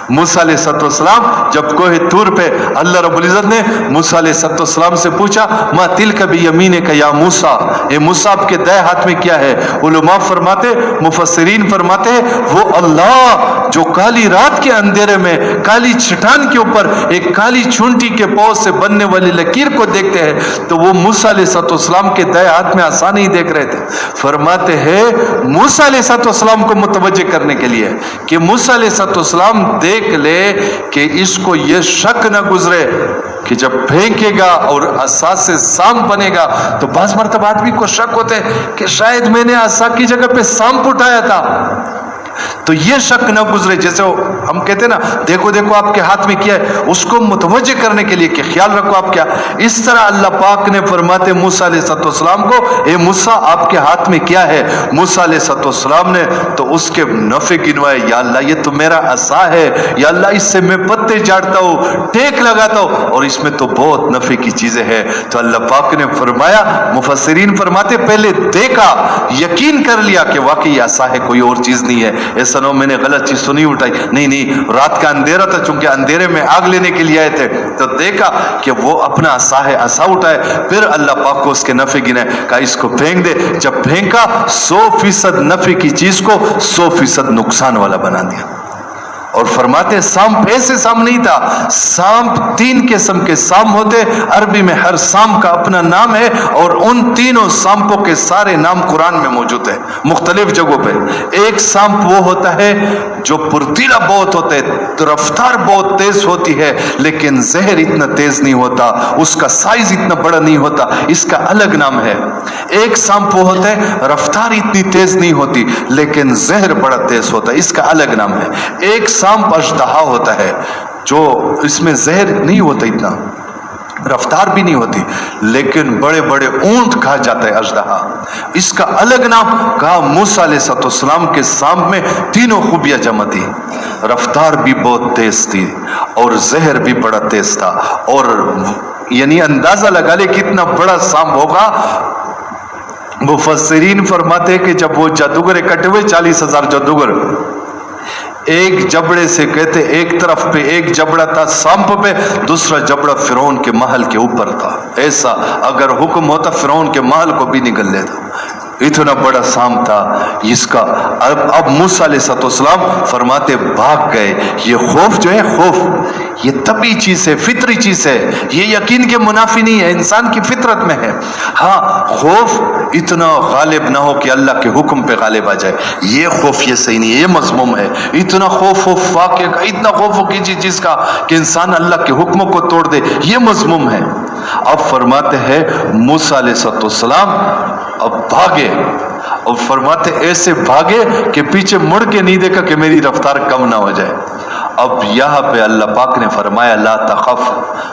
S1: موسیٰ علیہ السلام جب کوہ طور پہ اللہ رب العزت نے موسیٰ علیہ السلام سے پوچھا ما تلک بیمینک یا موسیٰ، اے موسیٰ آپ کے دائیں ہاتھ میں کیا ہے؟ علماء فرماتے، مفسرین فرماتے ہیں وہ اللہ جو کالی رات کے اندھیرے میں کالی چٹان کے اوپر ایک کالی چونٹی کے پاؤں سے بننے والی لکیر کو دیکھتے ہیں، تو وہ موسیٰ علیہ السلام کے دائیں ہاتھ میں آسان ہی دیکھ رہے تھے۔ فرماتے ہیں موسیٰ علیہ السلام کو متوجہ کرنے کے لیے کہ موسیٰ علیہ السلام دیکھ لے کہ اس کو یہ شک نہ گزرے کہ جب پھینکے گا اور عصا سے سانپ بنے گا، تو بعض مرتبہ آدمی کو شک ہوتا ہے کہ شاید میں نے عصا کی جگہ پہ سانپ اٹھایا تھا، تو یہ شک نہ گزرے۔ جیسے ہم کہتے ہیں نا دیکھو دیکھو آپ کے ہاتھ میں کیا ہے، اس کو متوجہ کرنے کے لیے کہ خیال رکھو آپ کیا، اس طرح اللہ پاک نے فرماتے موسیٰ علیہ السلام کو اے موسیٰ آپ کے ہاتھ میں کیا ہے؟ موسیٰ علیہ السلام نے تو اس کے نفع گنوائے، یا اللہ یہ تو میرا عصا ہے، یا اللہ اس سے میں پتے جاڑتا ہوں، ٹیک لگاتا ہوں، اور اس میں تو بہت نفع کی چیزیں ہیں۔ تو اللہ پاک نے فرمایا، مفسرین فرماتے پہلے دیکھا، یقین کر لیا کہ واقعی یہ عصا ہے، کوئی اور چیز نہیں ہے، ایسا نہ میں نے غلط چیز سنی اٹھائی، نہیں، رات کا اندھیرا تھا، چونکہ اندھیرے میں آگ لینے کے لیے آئے تھے، تو دیکھا کہ وہ اپنا عصا ہے، عصا اٹھائے، پھر اللہ پاک کو اس کے نفع گنے، کہا اس کو پھینک دے۔ جب پھینکا 100% نفع کی چیز کو 100% نقصان والا بنا دیا۔ اور فرماتے سانپ ایسے سانپ نہیں تھا، سانپ 3 قسم کے سانپ ہوتے، عربی میں ہر سانپ کا اپنا نام ہے، اور ان تینوں سانپوں کے سارے نام قرآن میں موجود ہیں مختلف جگہوں پہ۔ ایک سانپ وہ ہوتا ہے جو پرتیلا بہت ہوتا ہے، رفتار بہت تیز ہوتی ہے، لیکن زہر اتنا تیز نہیں ہوتا، اس کا سائز اتنا بڑا نہیں ہوتا، اس کا الگ نام ہے۔ ایک سانپ وہ ہوتا ہے رفتار اتنی تیز نہیں ہوتی لیکن زہر بڑا تیز ہوتا ہے، اس کا الگ نام ہے۔ ایک سانپ اژدہا ہوتا ہے جو اس میں زہر نہیں ہوتا اتنا، رفتار بھی نہیں ہوتی، لیکن بڑے بڑے اونٹ کھا جاتا ہے اژدہا۔ اس کا الگ نام کہا موسیٰ علیہ السلام کے سامنے تینوں خوبیاں جمع تھی، رفتار بھی بہت تیز تھی اور زہر بھی بڑا تیز تھا، اور یعنی اندازہ لگا لے کتنا بڑا سانپ ہوگا۔ مفسرین فرماتے کہ جب وہ جادوگر اکٹھے ہوئے 40,000 جادوگر، ایک جبڑے سے کہتے ایک طرف پہ ایک جبڑا تھا سانپ پہ، دوسرا جبڑا فرعون کے محل کے اوپر تھا، ایسا اگر حکم ہوتا فرعون کے محل کو بھی نگل لیتا، اتنا بڑا سانپ تھا اس کا۔ اب موسیٰ علیہ السلام فرماتے بھاگ گئے۔ یہ خوف جو ہے، خوف یہ طبعی چیز ہے، فطری چیز ہے، یہ یقین کے منافی نہیں ہے، انسان کی فطرت میں ہے۔ ہاں خوف اتنا غالب نہ ہو کہ اللہ کے حکم پہ غالب آ جائے، یہ خوف یہ صحیح نہیں ہے، یہ مذموم ہے۔ اتنا خوف ہو واقع کا، اتنا خوف ہو کسی چیز کا کہ انسان اللہ کے حکموں کو توڑ دے، یہ مذموم ہے۔ اب فرماتے ہیں موسیٰ علیہ السلام اب بھاگے، اور فرماتے ایسے بھاگے کہ پیچھے مڑ کے نہیں دیکھا کہ میری رفتار کم نہ ہو جائے۔ اب یہاں پہ اللہ پاک نے فرمایا لا تخف،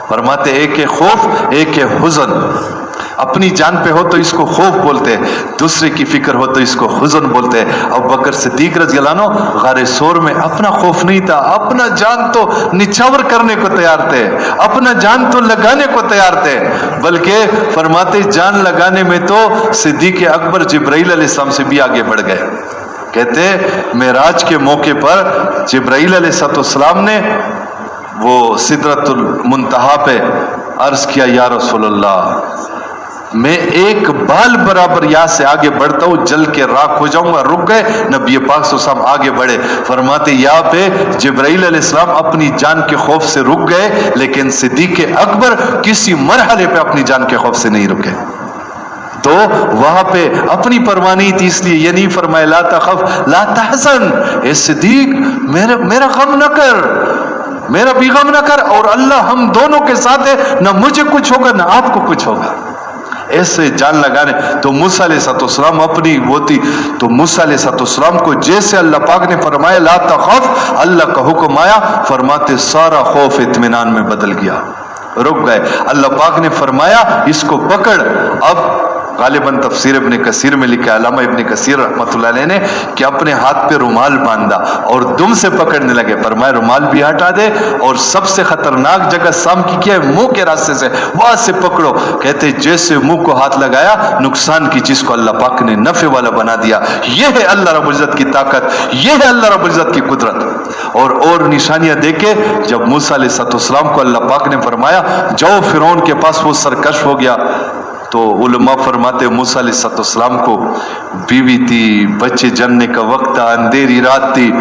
S1: فرماتے ایک ہے خوف، ایک ہے حزن۔ اپنی جان پہ ہو تو اس کو خوف بولتے، دوسرے کی فکر ہو تو اس کو حزن بولتے۔ ابو بکر صدیق رضی اللہ عنہ غار ثور میں اپنا خوف نہیں تھا، اپنا جان تو نچھاور کرنے کو تیار تھے، اپنا جان تو لگانے کو تیار تھے، بلکہ فرماتے جان لگانے میں تو صدیق اکبر جبرائیل علیہ السلام سے بھی آگے بڑھ گئے۔ کہتے معراج کے موقع پر جبرائیل علیہ السلام نے وہ سدرۃ المنتہا پہ عرض کیا یا رسول اللہ، میں ایک بال برابر یہاں سے آگے بڑھتا ہوں جل کے راکھ ہو جاؤں گا۔ رک گئے، نبی پاک صلی اللہ علیہ وسلم آگے بڑھے۔ فرماتے یہاں پہ جبرائیل علیہ السلام اپنی جان کے خوف سے رک گئے، لیکن صدیق اکبر کسی مرحلے پہ اپنی جان کے خوف سے نہیں رکے، تو وہاں پہ اپنی پرواہ نہیں تھی، اس لیے یہ نہیں فرمایا لا تخف لا تحزن، اے صدیق میرا غم نہ کر، میرا بھی غم نہ کر، اور اللہ ہم دونوں کے ساتھ ہے، نہ مجھے کچھ ہوگا نہ آپ کو کچھ ہوگا۔ ایسے جان لگانے تو موسیٰ علیہ السلام اپنی وہ تھی، تو موسیٰ علیہ السلام کو جیسے اللہ پاک نے فرمایا لا تخف، اللہ کا حکم آیا، فرماتے سارا خوف اطمینان میں بدل گیا، رک گئے۔ اللہ پاک نے فرمایا اس کو پکڑ۔ اب غالباً تفسیر ابن کثیر میں لکھا، علامہ ابن کثیر رحمۃ اللہ علیہ نے، کہ اپنے ہاتھ پہ رومال باندھا اور دم سے پکڑنے لگے، فرمایا رومال بھی ہٹا دے، اور سب سے خطرناک جگہ سام کی کیا ہے، منہ کے راستے سے، وہاں سے پکڑو۔ کہتے جیسے منہ کو ہاتھ لگایا، نقصان کی چیز کو اللہ پاک نے نفع والا بنا دیا۔ یہ ہے اللہ رب العزت کی طاقت، یہ ہے اللہ رب العزت کی قدرت۔ اور نشانیاں دیکھے، جب موسیٰ علیہ السلام کو اللہ پاک نے فرمایا جاؤ فرعون کے پاس، وہ سرکش ہو گیا، تو علماء فرماتے موسیٰ علیہ السلام کو بیوی تھی، بچے جننے کا وقت تھا، اندھیری رات تھی،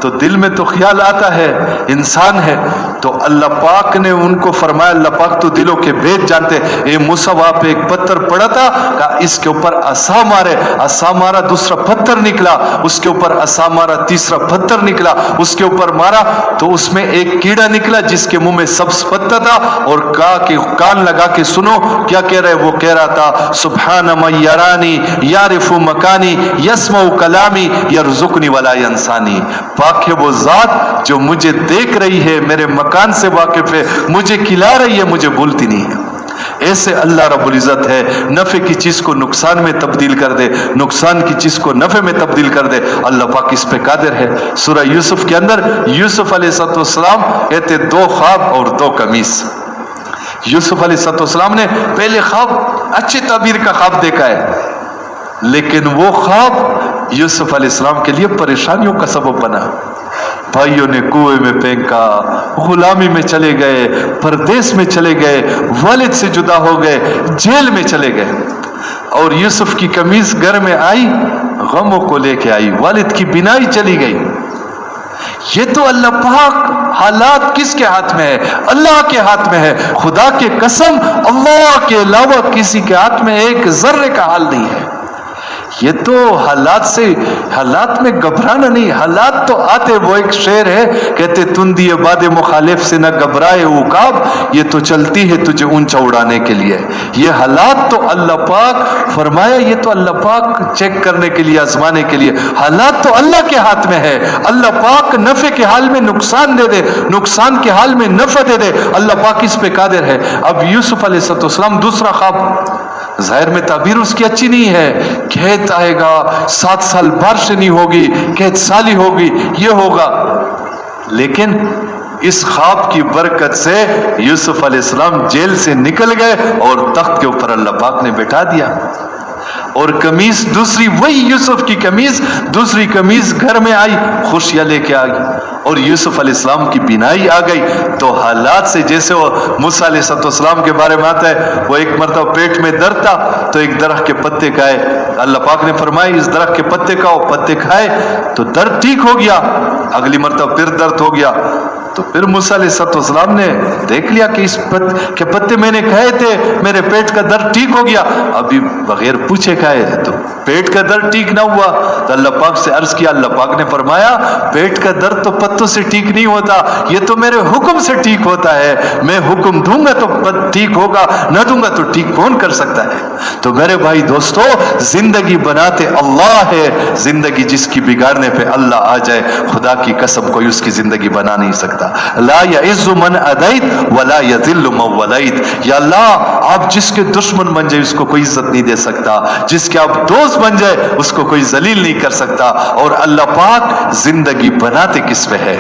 S1: تو دل میں تو خیال آتا ہے، انسان ہے، تو اللہ پاک نے ان کو فرمایا، اللہ پاک تو دلوں کے بھید جانتے، اے موسیٰ وہاں پہ ایک پتھر پڑا تھا، کہا اس کے اوپر عصا مارے، عصا مارا، دوسرا پتھر نکلا، اس کے اوپر عصا مارا، تیسرا پتھر نکلا، اس کے اوپر مارا تو اس میں ایک کیڑا نکلا جس کے منہ میں سبز پتا تھا، اور کہا کہ کان لگا کے سنو کیا کہہ رہے، وہ کہہ رہا تھا سبحان من یرانی یعرف مکانی یسمع کلامی یرزقنی ولا ینسانی، پاک ہے وہ ذات جو مجھے دیکھ رہی ہے، میرے مکان سے واقف ہے، مجھے کھلا رہی ہے، مجھے بھولتی نہیں ہے۔ ایسے اللہ رب العزت ہے، نفع کی چیز کو نقصان میں تبدیل کر دے، نقصان کی چیز کو نفع میں تبدیل کر دے، اللہ پاک اس پہ قادر ہے۔ سورہ یوسف کے اندر یوسف علیہ السلام کہتے 2 خواب اور 2 قمیص۔ یوسف علیہ السلام نے پہلے خواب اچھی تعبیر کا خواب دیکھا ہے، لیکن وہ خواب یوسف علیہ السلام کے لیے پریشانیوں کا سبب بنا۔ بھائیوں نے کنویں میں پھینکا، غلامی میں چلے گئے، پردیس میں چلے گئے، والد سے جدا ہو گئے، جیل میں چلے گئے، اور یوسف کی قمیص گھر میں آئی، غموں کو لے کے آئی، والد کی بینائی چلی گئی۔ یہ تو اللہ پاک، حالات کس کے ہاتھ میں ہے؟ اللہ کے ہاتھ میں ہے۔ خدا کے قسم اللہ کے علاوہ کسی کے ہاتھ میں ایک ذرے کا حال نہیں ہے۔ یہ تو حالات سے हालात में घबराना नहीं, हालात तो आते, वो एक शेर है, कहते तुंदी बाद मुखालिफ से न घबराए उकाब, ये तो चलती है तुझे ऊंचा उड़ाने के लिए। ये हालात तो अल्लाह पाक फरमाया, ये तो अल्लाह पाक चेक करने के लिए, आजमाने के लिए। हालात तो अल्लाह के हाथ में है, अल्लाह पाक नफे के हाल में नुकसान दे दे, नुकसान के हाल में नफा दे दे, अल्लाह पाक इस पे कादिर है। अब यूसुफ अलैहिस्सलाम दूसरा ख्वाब, जाहिर में ताबीर उसकी अच्छी नहीं है, खेत आएगा, 7 साल बारिश नहीं होगी, खेत साली होगी, ये होगा, लेकिन इस ख्वाब की बरकत से यूसुफ अलैहिस्सलाम जेल से निकल गए और तख्त के ऊपर अल्लाह पाक ने बैठा दिया। और कमीज दूसरी, वही यूसुफ की कमीज, दूसरी कमीज घर में आई, खुशियां लेके आ गई और यूसुफ अलैहिस्सलाम की बीनाई आ गई। तो हालात से, जैसे वो मूसा अलैहिस्सलाम के बारे में आता है, वो एक मरतबा पेट में दर्द था तो एक दरख्त के पत्ते खाए, अल्लाह पाक ने फरमाया इस दरख्त के पत्ते खाओ, पत्ते खाए तो दर्द ठीक हो गया। अगली मरतबा फिर दर्द हो गया तो फिर मूसा अलैहिस्सलाम ने देख लिया कि इस के पत्ते मैंने खाए थे, मेरे पेट का दर्द ठीक हो गया। अभी बगैर पूछे खाए तो पेट का दर्द ठीक ना हुआ तो अल्लाह पाक से अर्ज किया, अल्लाह पाक ने फरमाया पेट का दर्द तो पत्तों से ठीक नहीं होता, ये तो मेरे हुक्म से ठीक होता है, मैं हुक्म दूंगा तो ठीक होगा, न दूंगा तो ठीक कौन कर सकता है। तो मेरे भाई दोस्तों, जिंदगी बनाते अल्लाह है, जिंदगी जिसकी बिगाड़ने पे अल्लाह आ जाए, खुदा की कसम कोई उसकी जिंदगी बना नहीं सकता। ला यइज़्ज़ु मन अदैत वला यज़िल्लु मन वलैत। या अल्लाह, आप जिसके दुश्मन बन जाए उसको कोई इज्जत नहीं दे सकता, जिसके आप दोस्त बन जाए उसको कोई जलील नहीं कर सकता। और अल्लाह पाक जिंदगी बनाते किस पे है।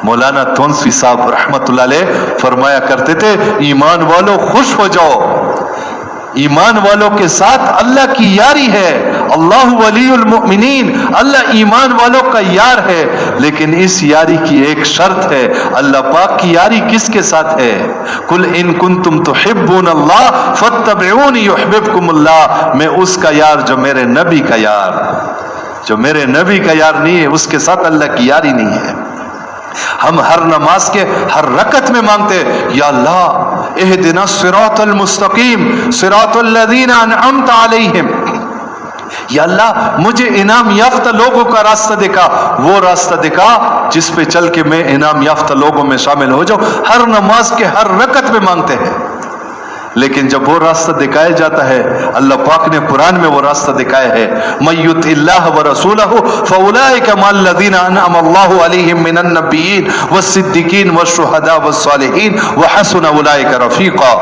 S1: मौलाना तोनसी साहब रहमतुल्लाह अलैह फरमाया करते थे, ईमान वालों खुश हो जाओ, ईमान वालों के साथ अल्लाह की यारी है, अल्लाह वलीउल मुमिनीन, अल्लाह ईमान वालों का यार है। लेकिन इस यारी की एक शर्त है, अल्लाह पाक की यारी किसके साथ है? कुल इन कुंतुम तुहिब्बूनल्लाह फत्तबिऊनी युहिब्बुकुमुल्लाह। मैं उसका यार जो मेरे नबी का यार, जो मेरे नबी का यार नहीं है उसके साथ अल्लाह की यारी नहीं है। हम हर नमाज के हर रकत में मांगते, या अल्लाह इहदिना सिरातल मुस्तकीम सिरातल लज़ीना अनअमत अलैहिम, या अल्लाह मुझे इनाम याफ्ता लोगों का रास्ता दिखा, वो रास्ता दिखा जिस पे चल के मैं इनाम याफ्ता लोगों में शामिल हो जाऊं। हर नमाज के हर रकत में मांगते हैं, लेकिन जब वो रास्ता दिखाया जाता है, अल्लाह पाक ने कुरान में वो रास्ता दिखाया है, मय्युतिल्लाह व रसूलहु फउलाइका मल्लज़ीना अनअमल्लाहु अलैहिम मिनन नबिय्यीन वस्सिद्दीकीन वश्शुहदा वस्सालिहीन व हसुन उलाइका रफीका।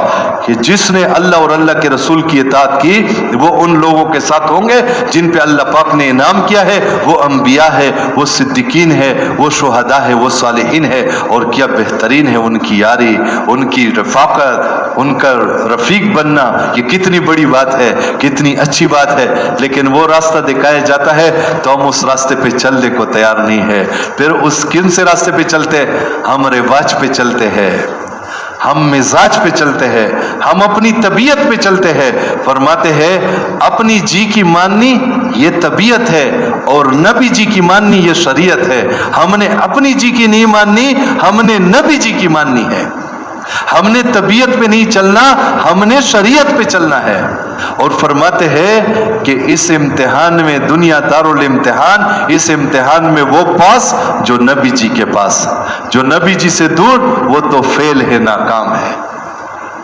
S1: कि जिसने अल्लाह और अल्लाह के रसूल की इताअत की वो उन लोगों के साथ होंगे जिन पे अल्लाह पाक ने इनाम किया है, वो अंबिया है, वो सिद्दीकीन है, वो शुहदा है, वो सालिहीन है। और क्या बेहतरीन है उनकी यारी, उनकी रफाकत, उनका रफीक बनना, ये कितनी बड़ी बात है, कितनी अच्छी बात है। लेकिन वो रास्ता दिखाया जाता है तो हम उस रास्ते पे चलने को तैयार नहीं है। फिर उस किन से रास्ते पे चलते हैं? हम रिवाज पे चलते हैं, हम मिजाज पे चलते हैं, हम अपनी तबीयत पे चलते हैं। फरमाते हैं अपनी जी की माननी ये तबीयत है और नबी जी की माननी ये शरीयत है। हमने अपनी जी की नहीं माननी, हमने नबी जी की माननी है। हमने तबीयत पे नहीं चलना, हमने शरीयत पे चलना है। और फरमाते हैं कि इस इम्तिहान में, दुनिया दारुल इम्तिहान, इस इम्तिहान में वो पास जो नबी जी के पास, जो नबी जी से दूर वो तो फेल है, नाकाम है,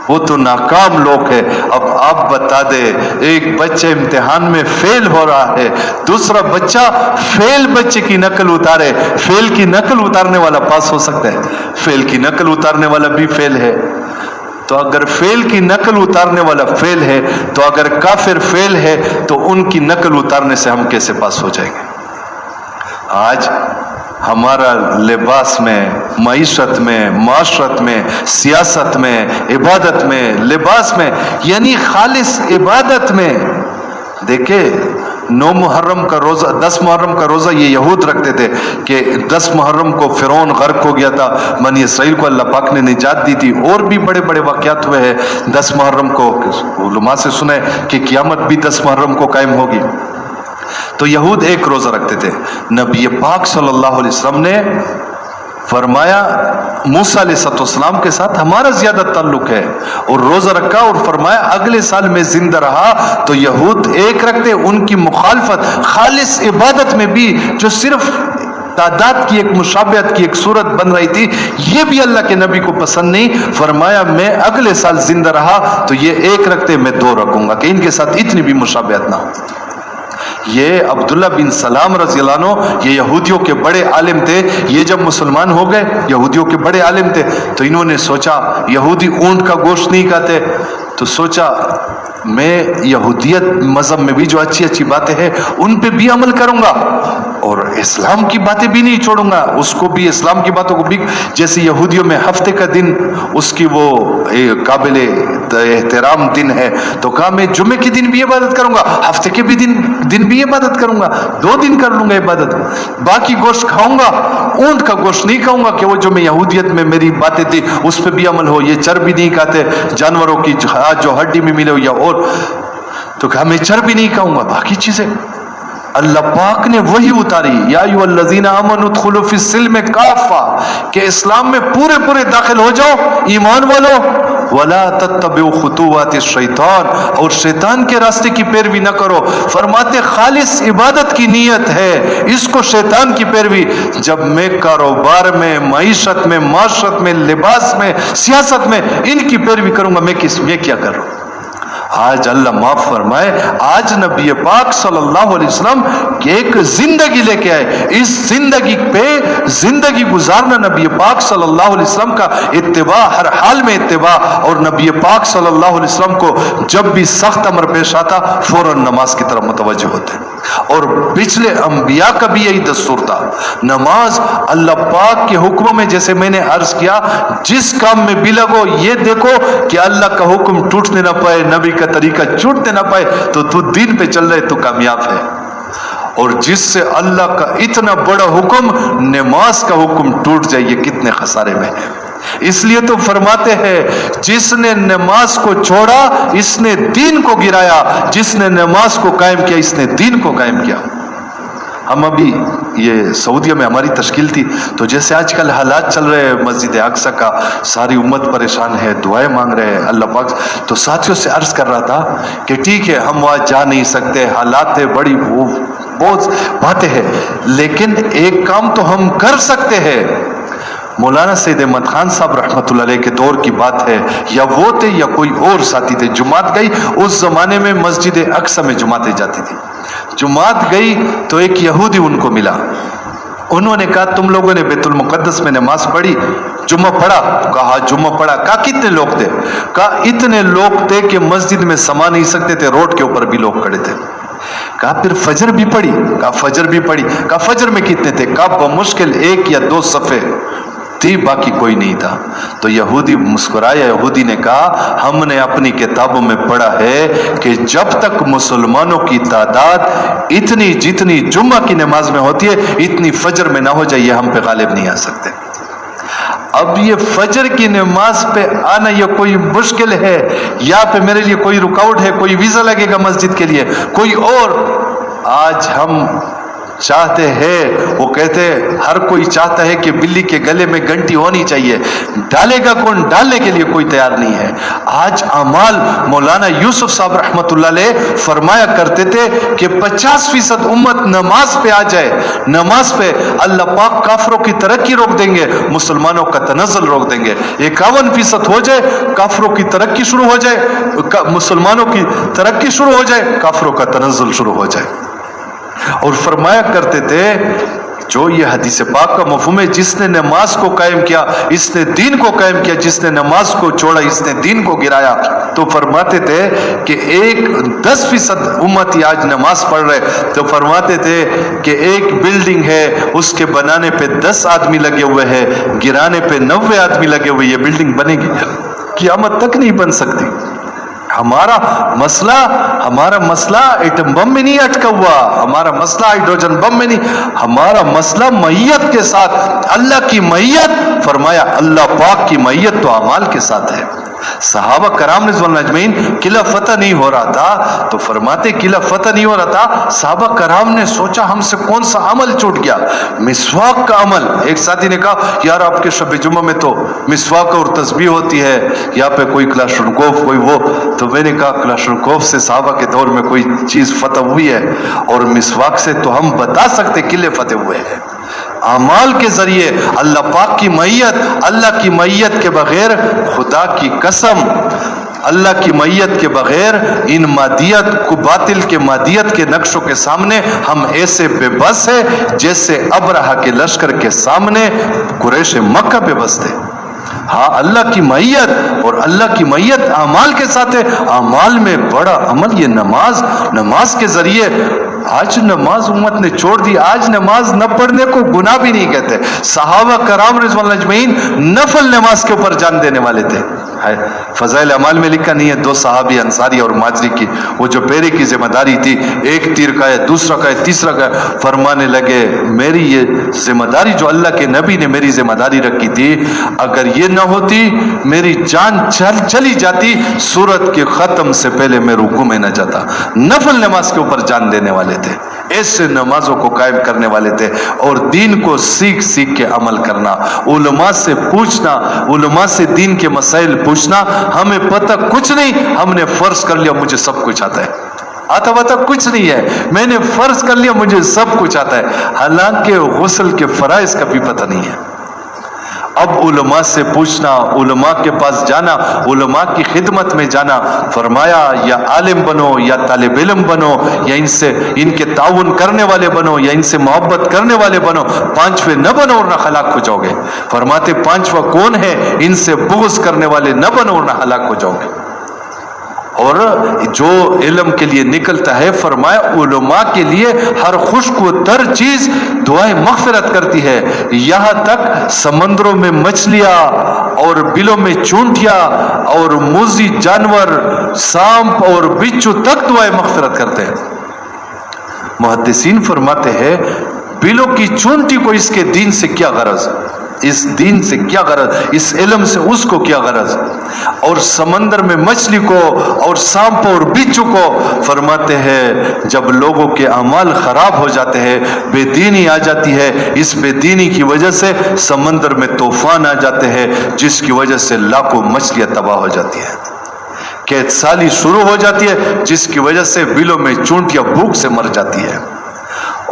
S1: वो तो नाकाम लोग है। अब आप बता दे, एक बच्चा इम्तिहान में फेल हो रहा है, दूसरा बच्चा फेल बच्चे की नकल उतारे, फेल की नकल उतारने वाला पास हो सकता है? फेल की नकल उतारने वाला भी फेल है। तो अगर फेल की नकल उतारने वाला फेल है, तो अगर काफिर फेल है तो उनकी नकल उतारने से हम कैसे पास हो जाएंगे? आज हमारा लिबास में, मईशत में, माशरत में, सियासत में, इबादत में, लिबास में, यानी खालिस इबादत में, देखे 9 मुहर्रम का रोजा, 10 मुहर्रम का रोजा ये यहूद रखते थे कि 10 मुहर्रम को फिरौन गर्क हो गया था, बनी इसराइल को अल्लाह पाक ने निजात दी थी। और भी बड़े बड़े वाक़यात हुए हैं 10 मुहर्रम को। उलमा से सुने कि क़यामत भी 10 मुहर्रम को कायम होगी। तो यहूद एक रोजा रखते थे। नबी पाक सल्लल्लाहु अलैहि वसल्लम ने फरमाया मूसा अलैहिस्सलाम के साथ हमारा ज्यादा ताल्लुक है, और रोजा रखा और फरमाया अगले साल में जिंदा रहा तो यहूद एक रखते, उनकी मुखालफत खालिस इबादत में भी जो सिर्फ तादाद की एक मुशाबहत की एक सूरत बन रही थी, ये भी अल्लाह के नबी को पसंद नहीं। फरमाया मैं अगले साल जिंदा रहा तो ये एक रखते मैं 2 रखूंगा कि इनके साथ इतनी भी मुशाबहत ना हो। ये अब्दुल्ला बिन सलाम रज़ियल्लाहु अन्हु ये यहूदियों के बड़े आलिम थे। ये जब मुसलमान हो गए, यहूदियों के बड़े आलिम थे, तो इन्होंने सोचा यहूदी ऊंट का गोश्त नहीं खाते, तो सोचा मैं यहूदियत मजहब में भी जो अच्छी अच्छी बातें हैं उन पे भी अमल करूंगा और इस्लाम की बातें भी नहीं छोड़ूंगा, उसको भी इस्लाम की बातों को भी। जैसे यहूदियों में हफ्ते का दिन उसकी वो काबिल एहतराम दिन है, तो कहा मैं जुम्मे के दिन भी इबादत करूंगा, हफ्ते के भी दिन भी इबादत करूंगा, 2 दिन कर लूंगा इबादत, बाकी गोश्त खाऊंगा, ऊंट का गोश्त नहीं खाऊंगा कि वो जो मैं यहूदियत में मेरी बातें थी उस पर भी अमल हो। ये चर्बी नहीं खाते, जानवरों की जो हड्डी में मिले हो या और, तो कहा मैं चर्बी नहीं खाऊंगा, बाकी चीजें। अल्लाह पाक ने वही उतारी, या अय्युहल्लज़ीना आमनू उदखुलू फिस्सिल्म काफ़ा, कि इस्लाम में पूरे पूरे दाखिल हो जाओ ईमान वालों, वला तत्तबिउ खुतुवाति शैतान, और शैतान के रास्ते की पैरवी न करो। फरमाते खालिस इबादत की नीयत है, इसको शैतान की पैरवी। जब मैं कारोबार में, मईशत में, माशरत में, लिबास में, सियासत में इनकी पैरवी करूंगा, मैं क्या कर रहा हूं। आज अल्लाह माफ फरमाए, आज नबी पाक सल्लल्लाहु अलैहि वसल्लम एक जिंदगी लेके आए, इस जिंदगी पे जिंदगी गुजारना, नबी पाक सल्लल्लाहु अलैहि वसल्लम का इत्तिबा, हर हाल में इत्तिबा। और नबी पाक सल्लल्लाहु अलैहि वसल्लम को जब भी सख्त अमर पेश आता फौरन नमाज की तरफ मुतवज्जो होते, और पिछले अंबिया का भी यही दस्तूर था। नमाज अल्लाह पाक के हुक्म में, जैसे मैंने अर्ज किया, जिस काम में भी लगो ये देखो कि अल्लाह का हुक्म टूटने ना पाए, नबी का तरीका छूटने ना पाए, तो तू दीन पे चल रहे तो कामयाब है। और जिससे अल्लाह का इतना बड़ा हुक्म, नमाज का हुक्म टूट जाए, ये कितने खसारे में है। इसलिए तो फरमाते हैं जिसने नमाज को छोड़ा इसने दीन को गिराया, जिसने नमाज को कायम किया इसने दीन को कायम किया। हम अभी ये सऊदीया में हमारी तश्कील थी, तो जैसे आजकल हालात चल रहे हैं मस्जिद अक्सा का, सारी उम्मत परेशान है, दुआएं मांग रहे हैं अल्लाह पाक। तो साथियों से अर्ज कर रहा था कि ठीक है हम वहाँ जा नहीं सकते, हालात है, बड़ी बहुत बातें हैं, लेकिन एक काम तो हम कर सकते हैं। मौलाना सैयद अहमद खान साहब रहमतुल्लाह अलैह के दौर की बात है, या वो थे या कोई और साथी थे, जुमात गई, उस जमाने में मस्जिद अक्सा में जुमातें जाती थी। जुमात गई तो एक यहूदी उनको मिला, उन्होंने कहा तुम लोगों ने बैतुल मुकद्दस में नमाज पढ़ी, जुम्मा पढ़ा? कहा जुम्मा पढ़ा। कहा कितने लोग थे? कहा इतने लोग थे कि मस्जिद में समा नहीं सकते थे, रोड के ऊपर भी लोग खड़े थे। कहा फिर फजर भी पढ़ी? कहा फजर भी पढ़ी। कहा फजर में कितने थे? कहा बमुश्किल 1 या 2 सफ़े थी, बाकी कोई नहीं था। तो यहूदी मुस्कुराया, यहूदी ने कहा हमने अपनी किताबों में पढ़ा है कि जब तक मुसलमानों की तादाद इतनी जितनी जुम्मा की नमाज में होती है, इतनी फजर में ना हो जाए, ये हम पे गालिब नहीं आ सकते। अब ये फजर की नमाज पे आना ये कोई मुश्किल है, या पे मेरे लिए कोई रुकावट है, कोई वीजा लगेगा मस्जिद के लिए, कोई और। आज हम चाहते हैं, वो कहते हैं हर कोई चाहता है कि बिल्ली के गले में घंटी होनी चाहिए, डालेगा कौन? डालने के लिए कोई तैयार नहीं है। आज अमाल मौलाना यूसुफ साहब रहमतुल्लाह अलैह फरमाया करते थे कि 50% उम्मत नमाज पे आ जाए, नमाज पे अल्लाह पाक काफरों की तरक्की रोक देंगे, मुसलमानों का तनज़्ज़ुल रोक देंगे। 51% हो जाए, काफरों की तरक्की शुरू हो जाए, मुसलमानों की तरक्की शुरू हो जाए, काफरों का तनज़्ज़ुल शुरू हो जाए। और फरमाया करते थे जो ये हदीस पाक का मफ़हूम है, जिसने नमाज को कायम किया इसने दीन को कायम किया, जिसने नमाज को छोड़ा इसने दीन को गिराया। तो फरमाते थे कि 10% उम्मती आज नमाज पढ़ रहे, तो फरमाते थे कि एक बिल्डिंग है उसके बनाने पे 10 आदमी लगे हुए हैं, गिराने पे 90 आदमी लगे हुए, ये बिल्डिंग बनेगी क़यामत तक नहीं बन सकती। हमारा मसला एटम बम में नहीं अटका हुआ, हमारा मसला हाइड्रोजन बम में नहीं, हमारा मसला मैयत के साथ, अल्लाह की मैयत। फरमाया अल्लाह पाक की मैयत तो अमाल के साथ है। सहाबा कराम रिज़वानुल्लाह अजमईन, किला फतह नहीं हो रहा था तो फरमाते किला फतह नहीं हो रहा था, सहाबा कराम ने सोचा हमसे कौन सा अमल छूट गया, मिसवाक का अमल। एक साथी ने कहा यार आपके शब जुम्मा में तो मिसवाक और तस्बीह होती है, यहाँ पे कोई क्लाशनकोफ कोई वो। तो मैंने कहा क्लाशनकोफ से सहाबा के दौर में कोई चीज फतह हुई है, और मिसवाक से तो हम बता सकते किले फतेह हुए हैं। अमाल के जरिए अल्लाह पाक की मैयत, अल्लाह की मैयत के बगैर, खुदा की कसम अल्लाह की मैयत के बगैर इन मादियत को, बातिल के मादियत के नक्शों के सामने हम ऐसे बेबस है जैसे अबरहा के लश्कर के सामने कुरैश मक्का बेबस थे। हाँ, अल्लाह की मैयत, और अल्लाह की मैयत अमाल के साथ है। अमाल में बड़ा अमल ये नमाज, नमाज के जरिए आज नमाज उम्मत ने छोड़ दी। आज नमाज न पढ़ने को गुनाह भी नहीं कहते। सहाबा कराम रिज़वानुल्लाह अजमईन नफल नमाज के ऊपर जान देने वाले थे। फज़ाइल अमाल में लिखा नहीं है, दो सहाबी अंसारी और माजरी की, वो जो पहरे की जिम्मेदारी थी, एक तीर का है, दूसरा का है, तीसरा का है, फरमाने लगे मेरी ये जिम्मेदारी जो अल्लाह के नबी ने मेरी जिम्मेदारी रखी थी, अगर ये ना होती मेरी जान चली जाती, सूरत के खत्म से पहले मैं रुकू में न जाता। नफल नमाज के ऊपर जान देने वाले थे, ऐसे नमाजों को कायम करने वाले थे। और दीन को सीख सीख के अमल करना, उलमा से पूछना, उलमा से दीन के मसाइल पूछना। हमें पता कुछ नहीं, हमने फर्ज कर लिया मुझे सब कुछ आता है, आता बता कुछ नहीं है, मैंने फर्ज कर लिया मुझे सब कुछ आता है, हालांकि गुस्ल के फराइज का भी पता नहीं है। अब उलमा से पूछना, उलमा के पास जाना, उलमा की खिदमत में जाना। फरमाया या आलिम बनो या तालिब इल्म बनो, या इनसे इनके ताउन करने वाले बनो, या इनसे मोहब्बत करने वाले बनो, पांचवे न बनो और न हलाक हो जाओगे। फरमाते पांचवा कौन है, इनसे बुग़्ज़ करने वाले न बनो और न हलाक हो जाओगे। और जो इल्म के लिए निकलता है, फरमाया उलमा के लिए हर खुश्क व तर चीज दुआएं मग़फ़िरत करती है, यहाँ तक समंदरों में मछलियां और बिलों में चूंटियां और मूज़ी जानवर, सांप और बिच्छू तक दुआएं मग़फ़िरत करते हैं। मुहद्दिसीन फरमाते हैं बिलों की चूंटी को इसके दीन से क्या गरज, इस दीन से क्या गरज, इस इल्म से उसको क्या गरज। और समंदर में मछली को और सांप और बिच्छू को फरमाते हैं जब लोगों के अमाल खराब हो जाते हैं, बेदीनी आ जाती है, इस बेदीनी की वजह से समंदर में तूफान आ जाते हैं, जिसकी वजह से लाखों मछलियां तबाह हो जाती है, कैद साली शुरू हो जाती है, जिसकी वजह से बिलों में चूंटियां भूख से मर जाती है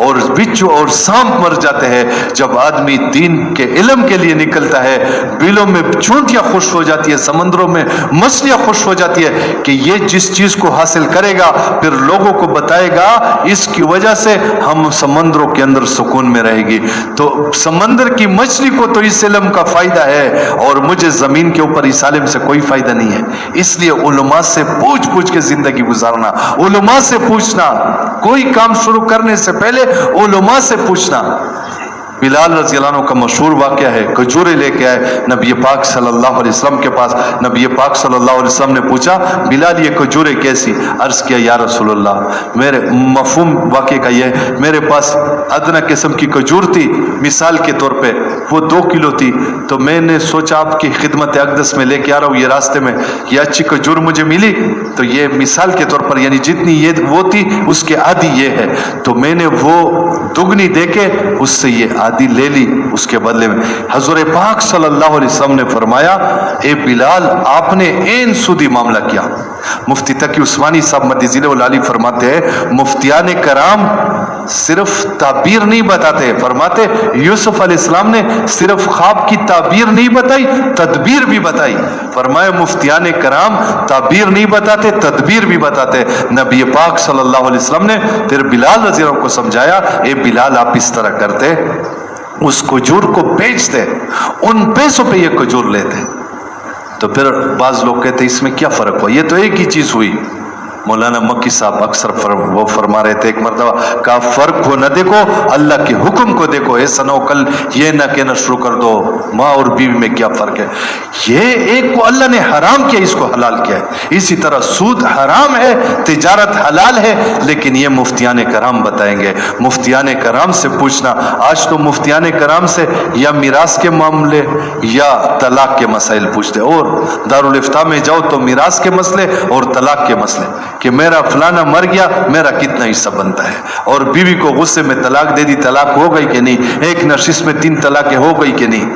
S1: और बिच्छू और सांप मर जाते हैं। जब आदमी दीन के इल्म के लिए निकलता है, बिलों में चूंटियां खुश हो जाती है, समंदरों में मछलियां खुश हो जाती है कि ये जिस चीज को हासिल करेगा फिर लोगों को बताएगा, इसकी वजह से हम समंदरों के अंदर सुकून में रहेगी। तो समंदर की मछली को तो इस इल्म का फायदा है और मुझे जमीन के ऊपर इस इल्म से कोई फायदा नहीं है। इसलिए उलमा से पूछ पूछ के जिंदगी गुजारना, उलमा से पूछना, कोई काम शुरू करने से पहले उलमा से पूछना। बिलाल रज़ी अल्लाह अन्हु का मशहूर वाक़या है, खजूरें लेके आए नबी पाक सल्लल्लाहु अलैहि वसल्लम के पास। नबी पाक सल्लल्लाहु अलैहि वसल्लम ने पूछा बिलाल ये खजूरें कैसी? अर्ज़ किया या रसूलल्लाह, मेरे मफ़हूम वाक़े का ये, मेरे पास अदना किस्म की खजूर थी, मिसाल के तौर पे वो 2 किलो थी, तो मैंने सोचा आपकी खिदमत अक़दस में लेके आ रहा हूँ, ये रास्ते में ये अच्छी खजूर मुझे मिली, तो ये मिसाल के तौर पर यानी जितनी ये वो थी उसके आधी ये है, तो मैंने वो दुगनी देके उससे ये आदि ले ली उसके बदले में। हज़रत पाक सल्लल्लाहु अलैहि वसल्लम ने फरमाया ए बिलाल आपने ऐन सूदी मामला किया। मुफ्ती तकी उस्मानी साहब मदीज़िल आली फरमाते हैं मुफ्तियान कराम सिर्फ ताबीर नहीं बताते, फरमाते यूसुफ अलैहिस्सलाम ने सिर्फ ख्वाब की ताबीर नहीं बताई, तदबीर भी बताई। फरमाया मुफ्तियान कराम ताबीर नहीं बताते, तदबीर भी बताते। नबी पाक सल्लल्लाहु अलैहि वसल्लम ने फिर बिलाल रज़ी अल्लाह को समझाया, ए बिलाल आप इस तरह करते, उस खजूर को बेचते, उन पैसों पे ये खजूर लेते। तो फिर बाज लोग कहते इसमें क्या फर्क हुआ, ये तो एक ही चीज हुई, मौलाना मक्की साहब अक्सर वो फरमा रहे थे एक मरतबा, कहा फर्क को न देखो, अल्लाह के हुक्म को देखो। ऐसा न हो कल ये न कहना शुरू कर दो माँ और बीवी में क्या फर्क है। ये एक को अल्लाह ने हराम किया, इसको हलाल किया है। इसी तरह सूद हराम है, तिजारत हलाल है, लेकिन ये मुफ्तियान कराम बताएंगे। मुफ्तियान कराम से पूछना, आज तो मुफ्तियान कराम से या मिरास के मामले या तलाक के मसाइल पूछते, और दारुल इफ्ता में जाओ तो मिरास के मसले और तलाक के मसले, कि मेरा फलाना मर गया, मेरा कितना हिस्सा बनता है, और बीवी को गुस्से में तलाक दे दी, तलाक हो गई कि नहीं, एक नशिश में 3 तलाकें हो गई कि नहीं,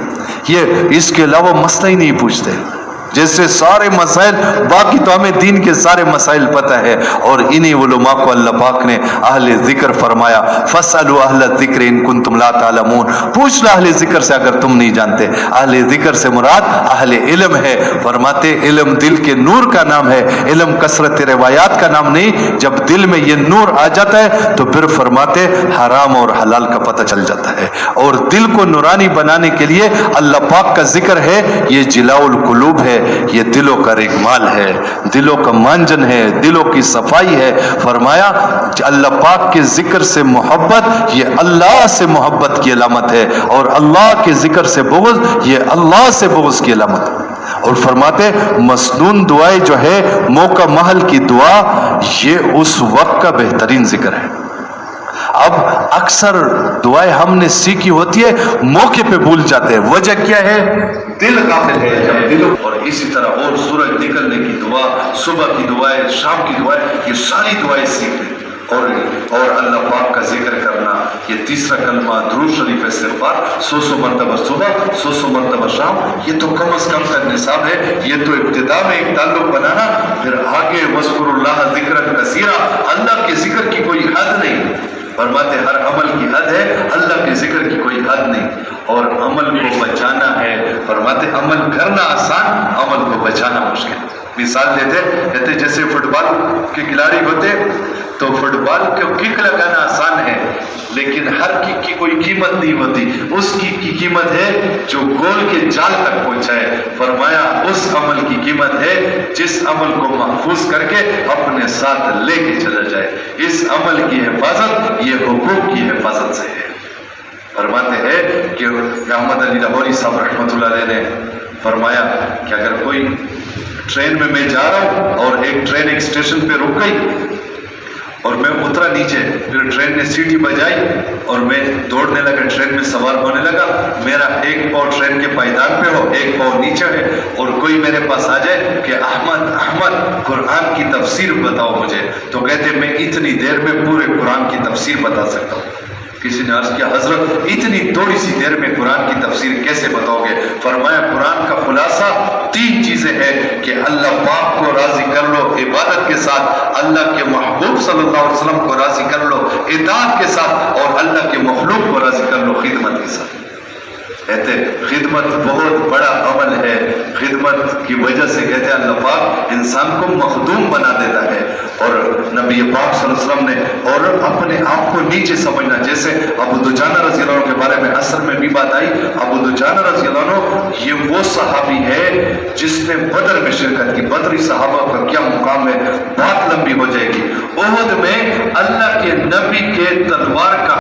S1: ये इसके अलावा मसला ही नहीं पूछते। जैसे सारे मसाइल, बाकी तो हमें दीन के सारे मसाइल पता है, और इन्हीं उलमा को अल्लाह पाक ने अहले जिक्र फरमाया, फसअलु अहले जिक्र इन कुंतुम ला तालमून, पूछ लो अहले जिक्र से अगर तुम नहीं जानते। अहले जिक्र से मुराद अहले इल्म है। फरमाते इल्म दिल के नूर का नाम है, इल्म कसरत रिवायात का नाम नहीं। जब दिल में ये नूर आ जाता है तो फिर फरमाते हराम और हलाल का पता चल जाता है। और दिल को नूरानी बनाने के लिए अल्लाह पाक का जिक्र है, ये जिलाउल कुलूब है, ये दिलों का रिगमाल है, दिलों का मांजन है, दिलों की सफाई है। फरमाया अल्लाह पाक के जिक्र से मोहब्बत ये अल्लाह से मोहब्बत की अलामत है, और अल्लाह के जिक्र से बुग़्ज़ ये अल्लाह से बुग़्ज़ की अलामत है। और फरमाते मसनून दुआएं जो है, मौका महल की दुआ, ये उस वक्त का बेहतरीन जिक्र है। अब अक्सर दुआएं हमने सीखी होती है, मौके पे भूल जाते हैं। वजह क्या है? दिल गाफिल है। जब दिल, और इसी तरह और सूरज निकलने की दुआ, सुबह की दुआएं, शाम की दुआएं, ये सारी दुआएं सीख लें। और अल्लाह पाक का जिक्र करना, ये तीसरा कलमा दुरूद शरीफ इस्तिग़फ़ार 100 मरतबा सुबह, 100 मरतबा शाम, ये तो कम से कम का निसाब है। ये तो इब्तिदा में एक ताल्लुक बनाना, फिर आगे वज़्कुरुल्लाह ज़िक्रन कसीरा, अल्लाह के जिक्र की कोई हद नहीं। फरमाते हर अमल की हद है, अल्लाह के जिक्र की कोई हद नहीं। और अमल को बचाना है, फरमाते अमल करना आसान, अमल को बचाना मुश्किल। मिसाल देते, कहते जैसे फुटबॉल के खिलाड़ी होते, तो फुटबॉल को किक लगाना आसान है, लेकिन हर किक की कोई कीमत नहीं होती। उस किक की कीमत है जो गोल के जाल तक पहुंचाए। फरमाया उस अमल की कीमत है जिस अमल को महफूज करके अपने साथ लेके चला जाए। इस अमल की हिफाजत ये हुकूक की हिफाजत से है। फरमाते हैं कि अहमद अली लाहौरी साहब रहमतुल्लाह अलैह ने फरमाया कि अगर कोई ट्रेन में मैं जा रहा हूं और एक ट्रेन एक स्टेशन पे रुक गई और मैं उतरा नीचे, फिर ट्रेन ने सीटी बजाई और मैं दौड़ने लगा, ट्रेन में सवार होने लगा, मेरा एक पाँव ट्रेन के पायदान पे हो, एक पाँव नीचे है, और कोई मेरे पास आ जाए कि अहमद कुरान की तफसीर बताओ मुझे, तो कहते मैं इतनी देर में पूरे कुरान की तफसीर बता सकता हूँ। किसी ने अर्ज किया हजरत इतनी थोड़ी सी देर में कुरान की तफसीर कैसे बताओगे? फरमाया कुरान का खुलासा 3 चीजें हैं कि अल्लाह पाक को राजी कर लो इबादत के साथ, अल्लाह के महबूब सल्लल्लाहु अलैहि वसल्लम को राजी कर लो इताअत के साथ, और अल्लाह के मखलूक को राजी कर लो खिदमत के साथ। कहते खिदमत बहुत बड़ा अमल है। खिदमत की वजह से कहते हैं अल्लाह पाक इंसान को मखदूम बना देता है। और नबी पाक सल्लल्लाहु अलैहि वसल्लम ने, और अपने आप को नीचे समझना, जैसे अबू दुजाना रज़ी अल्लाह अन्हु के बारे में असर में भी बात आई। अबू दुजाना रज़ी अल्लाह अन्हु ये वो सहाबी है जिसने बदर में शिरकत की। बदरी सहाबा का क्या मुकाम है, बात लंबी हो जाएगी। उहद में अल्लाह के नबी के तलवार का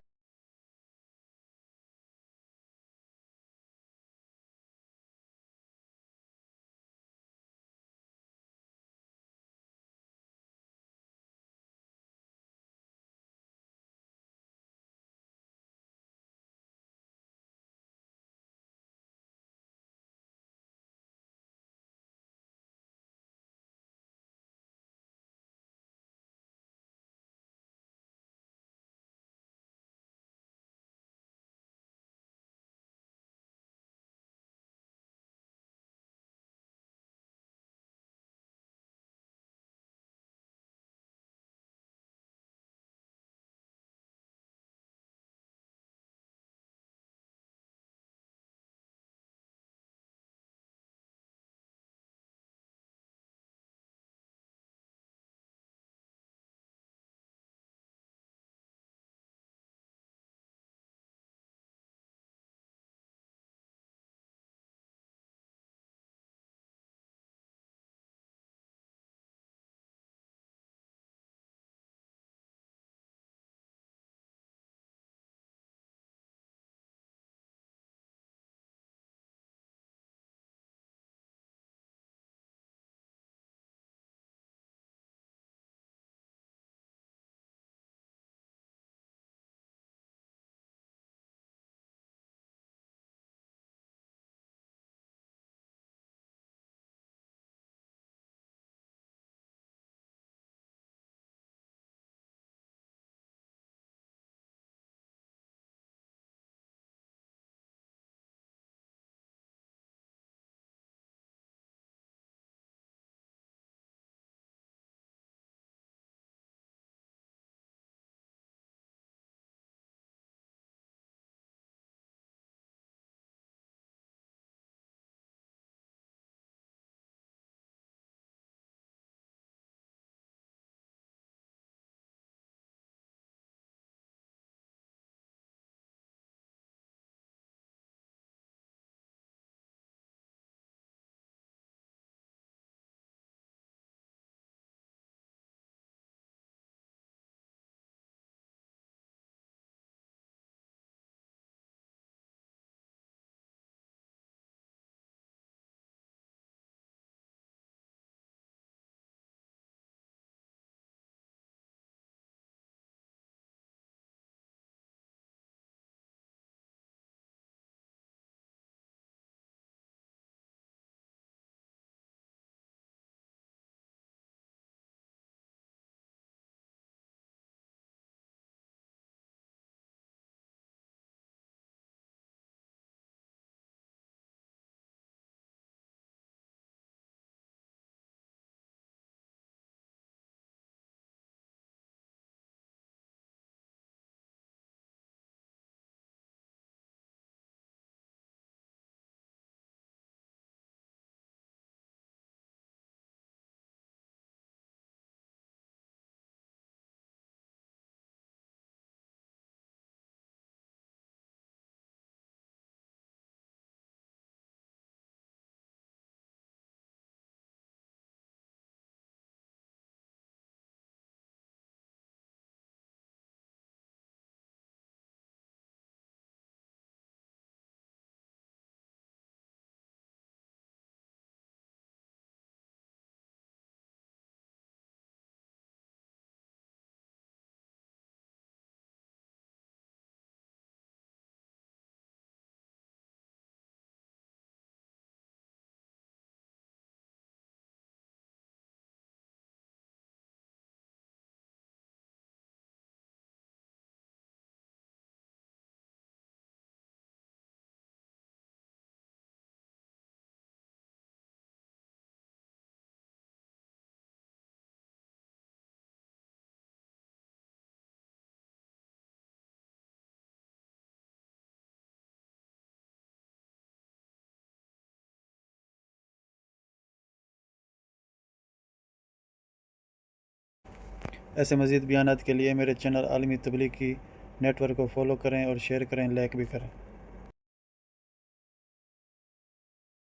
S2: ایسے مزید بیانات کے لیے میرے چینل عالمی تبلیغ کی نیٹ ورک کو فالو کریں اور شیئر کریں، لائک بھی کریں۔